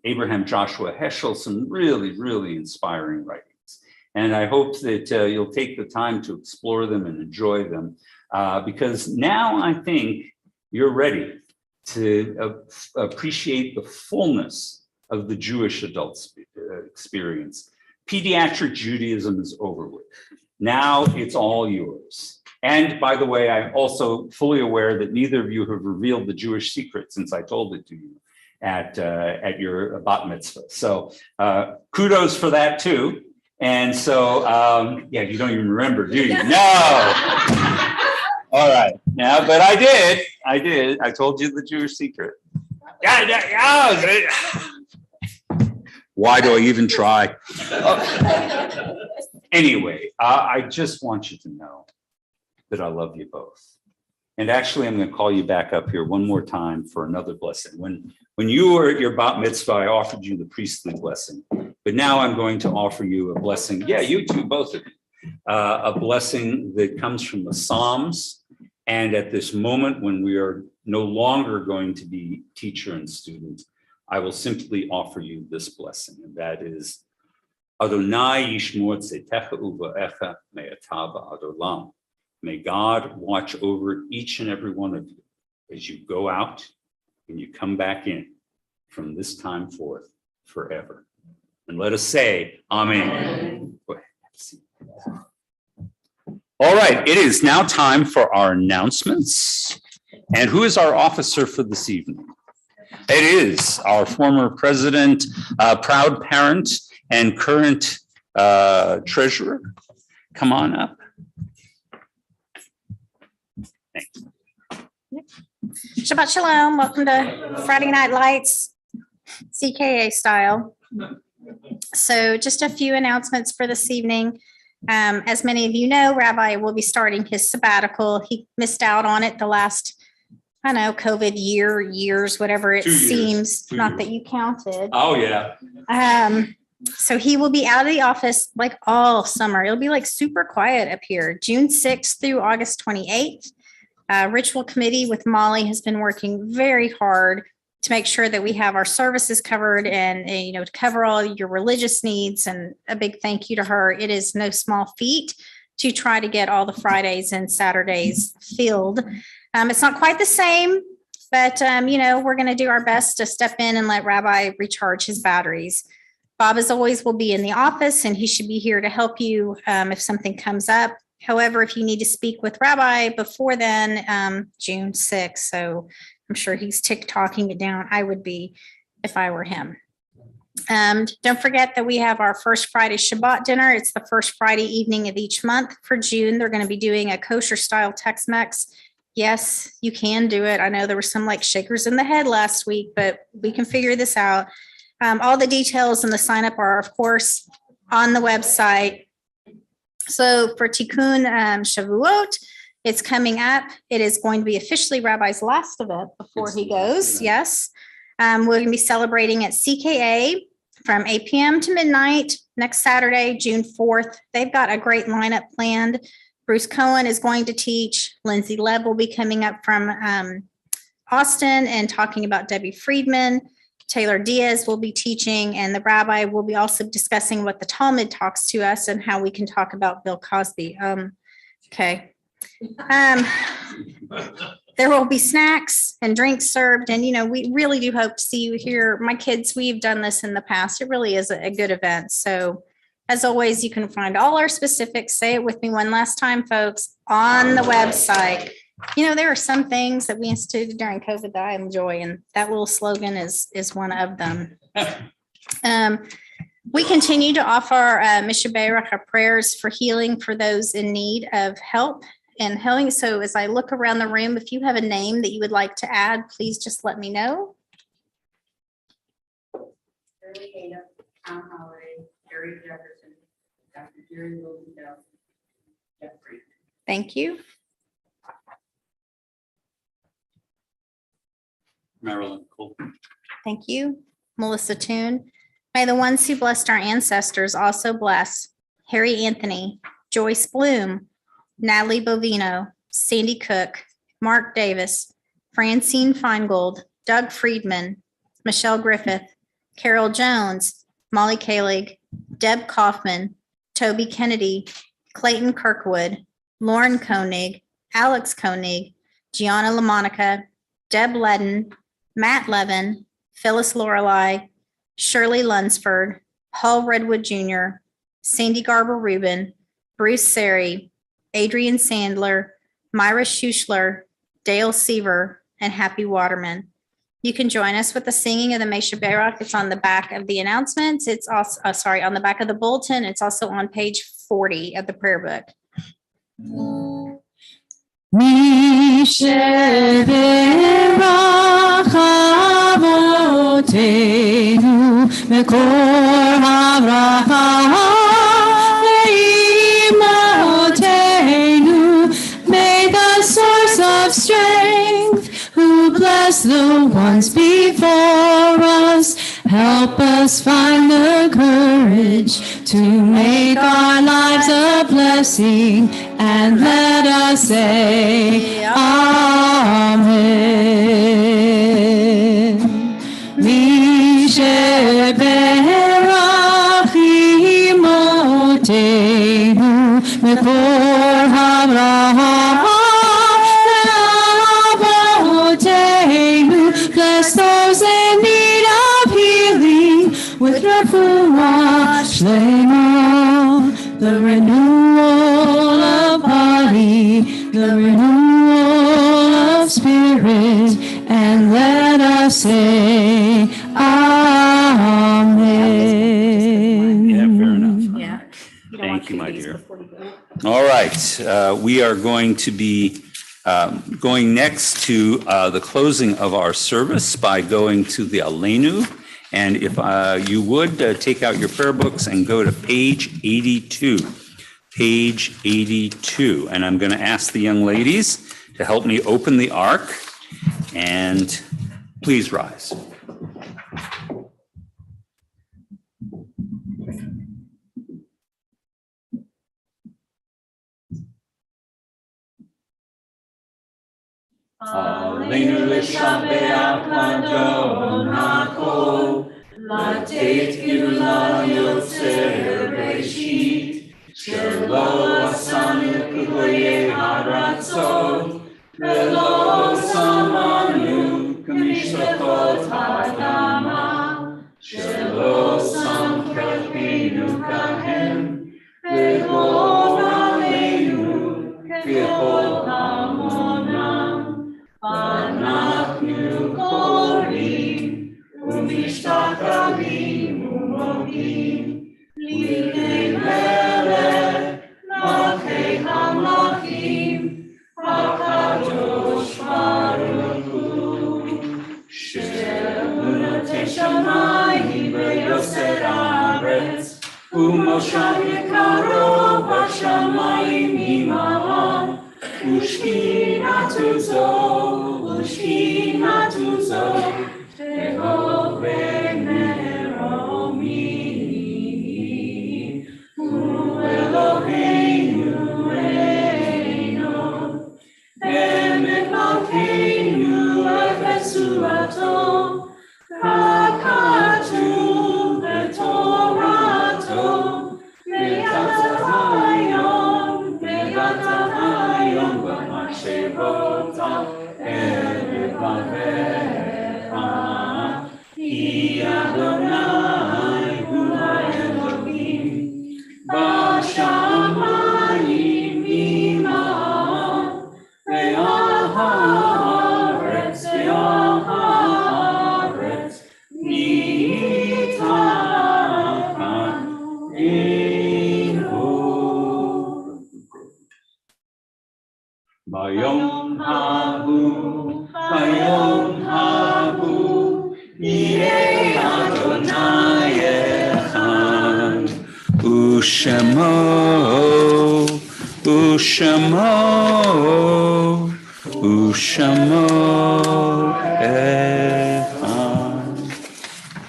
Abraham Joshua Heschel, some really, really inspiring writings. And I hope that you'll take the time to explore them and enjoy them, because now I think you're ready to appreciate the fullness of the Jewish adult experience. Pediatric Judaism is over with. Now it's all yours. And by the way, I'm also fully aware that neither of you have revealed the Jewish secret since I told it to you at your bat mitzvah. So kudos for that too. And so, yeah, you don't even remember, do you? No. All right. Now, but I did. I told you the Jewish secret. Yeah. Why do I even try? Anyway, I just want you to know that I love you both. And actually, I'm going to call you back up here one more time for another blessing. When you were at your bat mitzvah, I offered you the priestly blessing. But now I'm going to offer you a blessing. Yeah, you two, both of you. A blessing that comes from the Psalms. And at this moment when we are no longer going to be teacher and student, I will simply offer you this blessing, and that is Adonai yishmor tzetecha uvaecha me'ata va'ad olam. May God watch over each and every one of you as you go out and you come back in from this time forth forever. And let us say, Amen. Go ahead. All right, it is now time for our announcements. And who is our officer for this evening? It is our former president, proud parent, and current treasurer. Come on up. Thanks. Shabbat Shalom. Welcome to Friday Night Lights, CKA style. So just a few announcements for this evening. As many of you know, Rabbi will be starting his sabbatical. He missed out on it the last, I don't know, COVID years, whatever it 2 years. seems, 2 not years. that you counted. Oh, yeah. So he will be out of the office like all summer. It'll be like super quiet up here, June 6th through August 28th. Ritual committee with Molly has been working very hard to make sure that we have our services covered and, to cover all your religious needs, and a big thank you to her. It is no small feat to try to get all the Fridays and Saturdays filled. It's not quite the same, but, we're going to do our best to step in and let Rabbi recharge his batteries. Bob, as always, will be in the office, and he should be here to help you if something comes up. However, if you need to speak with Rabbi before then, June 6th. So I'm sure he's tick-tocking it down. I would be if I were him. Don't forget that we have our first Friday Shabbat dinner. It's the first Friday evening of each month for June. They're going to be doing a kosher-style Tex-Mex. Yes, you can do it. I know there were some shakers in the head last week, but we can figure this out. All the details and the sign-up are, of course, on the website. So for Tikkun Shavuot, it's coming up. It is going to be officially Rabbi's last event before he goes. Yes. We're going to be celebrating at CKA from 8 p.m. to midnight next Saturday, June 4th. They've got a great lineup planned. Bruce Cohen is going to teach. Lindsay Lebb will be coming up from Austin and talking about Debbie Friedman. Taylor Diaz will be teaching, and the rabbi will be also discussing what the Talmud talks to us and how we can talk about Bill Cosby. Okay. There will be snacks and drinks served, and we really do hope to see you here. My kids, we've done this in the past. It really is a good event. So as always, you can find all our specifics. Say it with me one last time, folks, on the website. There are some things that we instituted during COVID that I enjoy, and that little slogan is one of them. We continue to offer Mishaberach prayers for healing for those in need of help and healing. So as I look around the room, if you have a name that you would like to add, please just let me know. Shirley Ada, Tom Holiday, Jerry Jefferson, Dr. Jerry Rosendale, Jeffrey. Thank you. Marilyn Cole. Thank you. Melissa Toon. May the ones who blessed our ancestors also bless Harry Anthony, Joyce Bloom, Natalie Bovino, Sandy Cook, Mark Davis, Francine Feingold, Doug Friedman, Michelle Griffith, Carol Jones, Molly Kalig, Deb Kaufman, Toby Kennedy, Clayton Kirkwood, Lauren Koenig, Alex Koenig, Gianna LaMonica, Deb Ledden, Matt Levin, Phyllis Lorelei, Shirley Lunsford, Paul Redwood Jr., Sandy Garber Rubin, Bruce Sari, Adrian Sandler, Myra Schuschler, Dale Seaver, and Happy Waterman. You can join us with the singing of the Mishaberach. It's on the back of the announcements. It's also, on the back of the bulletin. It's also on page 40 of the prayer book. Mishaberach Avotenu Mekor HaBracha Ve'imotenu. May the source of strength, who bless the ones before us, help us find the courage to make our lives a blessing, and let us say Amen. Mishaberach imotenu mekor habraham ve'avotenu. Bless those in need of healing with refuah Shlema, the renewal of body, the renewal of spirit, and let us say, Amen. Yeah, fair enough. Yeah. Thank you, my dear. All right, we are going to be going next to the closing of our service by going to the Aleinu. And if you would take out your prayer books and go to page 82. Page 82. And I'm going to ask the young ladies to help me open the ark. And please rise. Aleinu l'shabeach l'adon hakol, לתת גאולה יוצר בראשית, שלא עשנו כגויי הרצון, ולא שמענו כמשפחות האדמה, שלא שם כפינו כהם, וגור עלינו ככל המונם. ואנחנו קוראים ומשתחווים ומודים לפני מלך מלכי המלכים הקדוש ברוך הוא, שהוא נותן שמיים ויוסר הארץ, ומושב יקרו בשמיים ממעל, ושכינתו זו תבוא במרומי, הוא אלוהינו אינו, באמת מלכנו ופצועתו, ככתוב בתורתו, ויתת היום במחשבותיו אל לבביך, כי אדוני הוא האלוהים, בשמיים ממעל, ועל הארץ מתחת אין עוד. ביום ההוא יהיה אדוני אחד, ושמו אחד.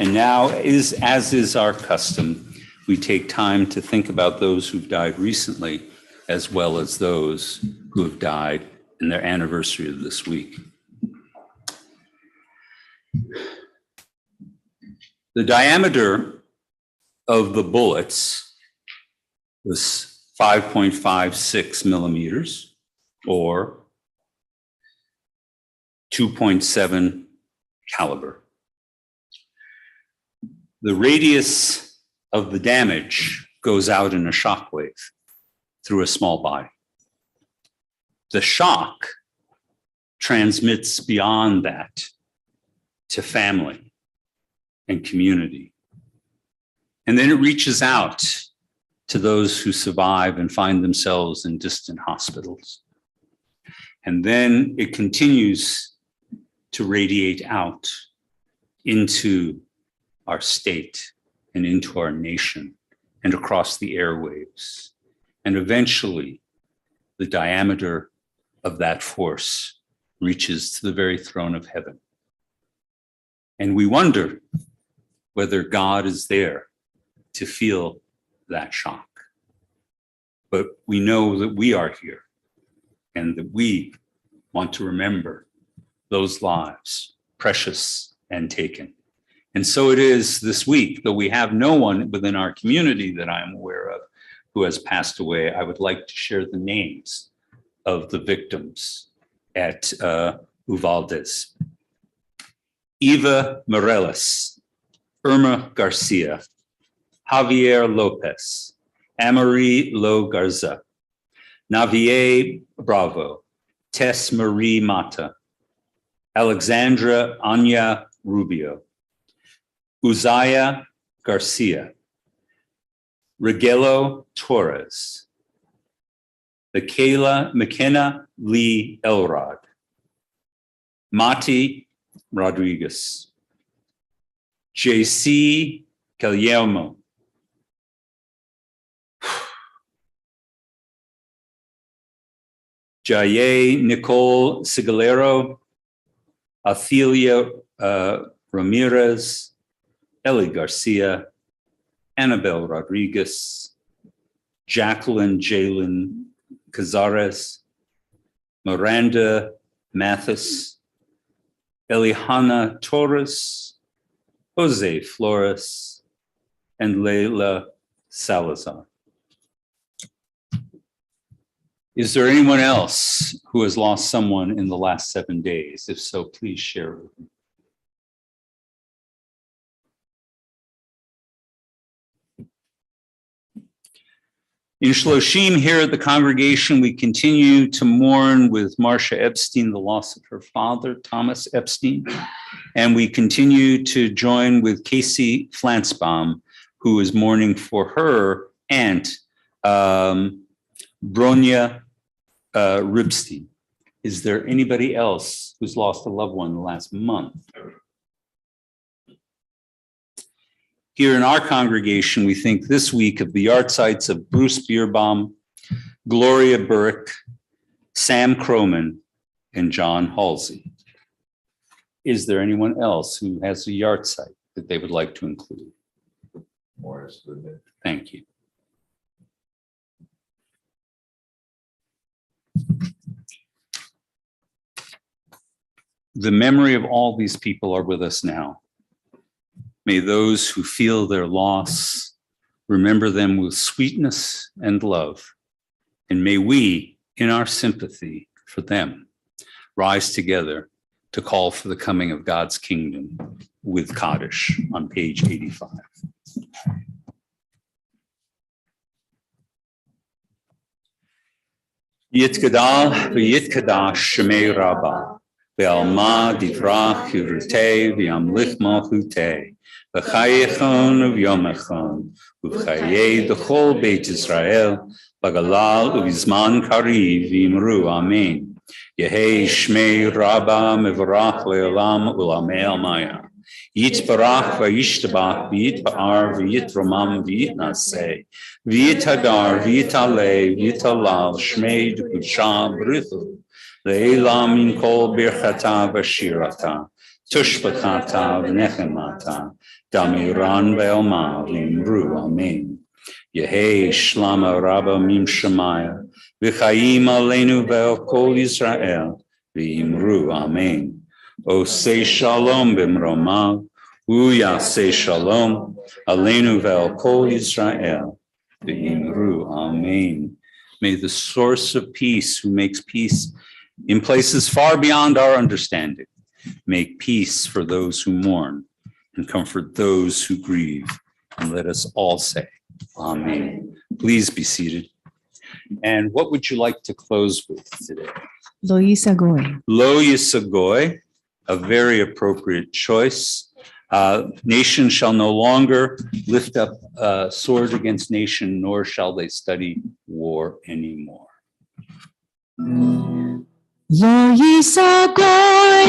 And now, as is our custom, we take time to think about those who've died recently, as well as those who have died in their anniversary of this week. The diameter of the bullets was 5.56 millimeters, or 2.7 caliber. The radius of the damage goes out in a shockwave through a small body. The shock transmits beyond that to family and community. And then it reaches out to those who survive and find themselves in distant hospitals. And then it continues to radiate out into our state and into our nation and across the airwaves. And eventually, the diameter of that force reaches to the very throne of heaven. And we wonder whether God is there to feel that shock. But we know that we are here and that we want to remember those lives, precious and taken. And so it is this week, though we have no one within our community that I am aware of who has passed away, I would like to share the names of the victims at Uvaldes. Eva Morelos, Irma Garcia, Javier Lopez, Amory Lo Garza, Navier Bravo, Tess Marie Mata, Alexandra Anya Rubio, Uzziah Garcia, Rigelo Torres, McKenna Lee Elrod, Mati Rodriguez, JC Guillermo, Jaye Nicole Sigalero, Athelia Ramirez, Ellie Garcia, Annabelle Rodriguez, Jacqueline Jalen Cazares, Miranda Mathis, Elihana Torres, Jose Flores, and Leila Salazar. Is there anyone else who has lost someone in the last 7 days? If so, please share it with me. In Shloshim, here at the congregation, we continue to mourn with Marcia Epstein the loss of her father, Thomas Epstein, and we continue to join with Casey Flansbaum, who is mourning for her aunt, Bronya Ribstein. Is there anybody else who's lost a loved one in the last month? Here in our congregation, we think this week of the yahrzeits of Bruce Bierbaum, Gloria Burke, Sam Croman, and John Halsey. Is there anyone else who has a yahrzeit that they would like to include? Morris Goodman. Thank you. The memory of all these people are with us now. May those who feel their loss remember them with sweetness and love. And may we, in our sympathy for them, rise together to call for the coming of God's kingdom with Kaddish on page 85. Yitgadal v'yitkadash shemei Rabbah, ve'alma divrach yirutei v'yamlich malchutei, v'chayechon uv'yomechon, uv'chayei d'chol Beit Yisrael, b'galal uv'zman kariv v'imru amen. Yehei shmei Rabbah mevarach le'olam u'lamei almaya. Yitbarach v'yishtabach v'yitba'ar v'yitromam v'yitnaseh v'yithadar v'yitaleh v'yitalal shmei d'kudsha b'rithu le'elam min kol birchata v'shirata tushbachata v'nechemata damiran ve'elma v'imru amen. Yehei shlama Rabba mim shemaya v'chayim aleinu ve'el kol Yisrael v'imru amen. O say shalom b'mromav, uya say shalom, aleinu ve'al kol Yisrael, v'imru, amen. May the source of peace, who makes peace in places far beyond our understanding, make peace for those who mourn and comfort those who grieve. And let us all say, amen. Please be seated. And what would you like to close with today? Lo Yisagoy. Lo Yisagoy. A very appropriate choice. Nation shall no longer lift up sword against nation, nor shall they study war anymore. Lo Yisagoy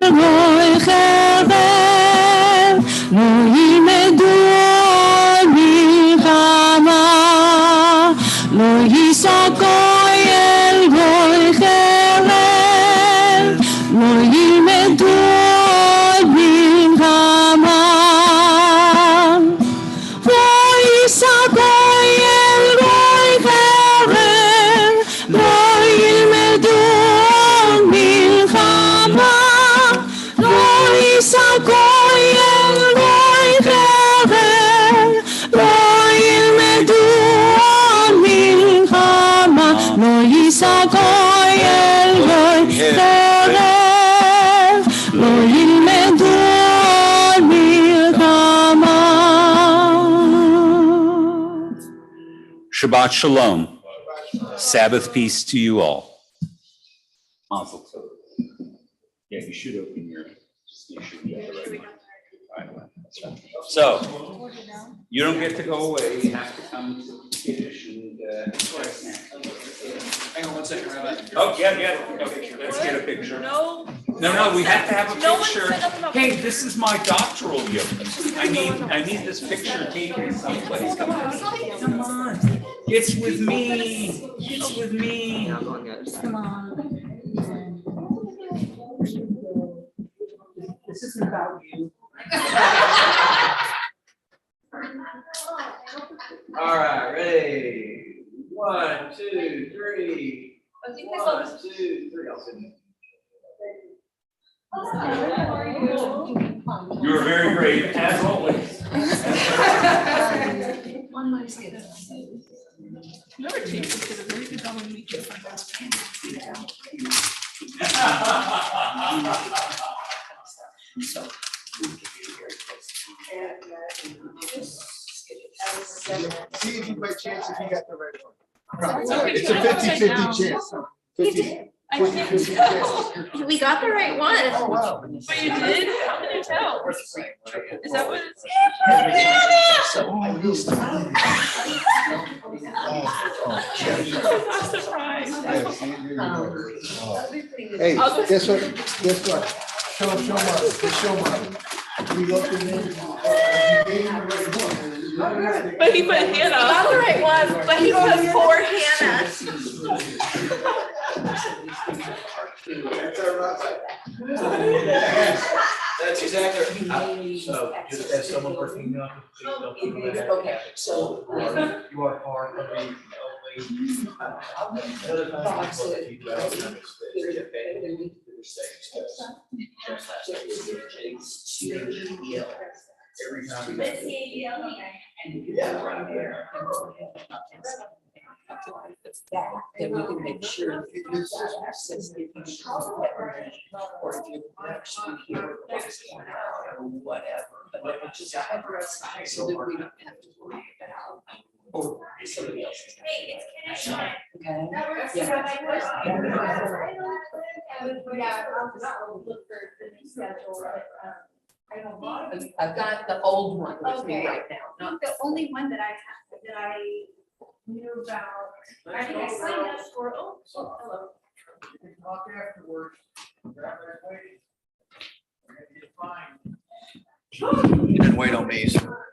el roi chevel, lo yimedu milchama, lo Yisagoy el roi chevel, lo yimedu milchama, lo Yisagoy el roi chevel, lo yimedu milchama, lo Shabbat Shalom. Sabbath peace to you all. Mazel tov. Yeah, you should open your. You should be at the right one. That's right. So you don't get to go away. You have to come to Kiddush and Hang on one second, Rabbi. oh, yeah. Okay, let's get a picture. No. No, we have to have a No one picture. said nothing about- Hey, this is my doctoral year. I need this picture taken someplace. Come on. It's with me. It's with me. Come on. This isn't about you. All right, ready? 1, 2, 3. I think 1, 2, 3. I'll send you. You were very brave, as always. Whoever takes this did a very good job on making it fun. See if you by chance if you got the right one. Okay, It's put a it upside 50-50 down. chance. You did. I can't tell. We got the right one. Oh, wow. But you did? How can you tell? Is that what it's? I'm not surprised. Hey, guess what? Show Mark. We looked in there. You gave him the right one. But he put Hannah. Got the right one, but he put poor Hannah. That's our rabbi. That's exactly. So just as someone working on. Okay, so. You are part of the every time. Yeah, right there. Then we can make sure that you use that access if you need or if you're actually here or whatever, but it would just cover us so that we don't have to worry about or somebody else's. Hey, it's Kenneth. Okay. That works. Yeah. Yeah, I'll look for the new schedule, but, I have a lot of. I've got the old one with me right now, not The only one that I knew about, I think I signed up for, hello. Talk afterwards. You didn't wait on me, sir.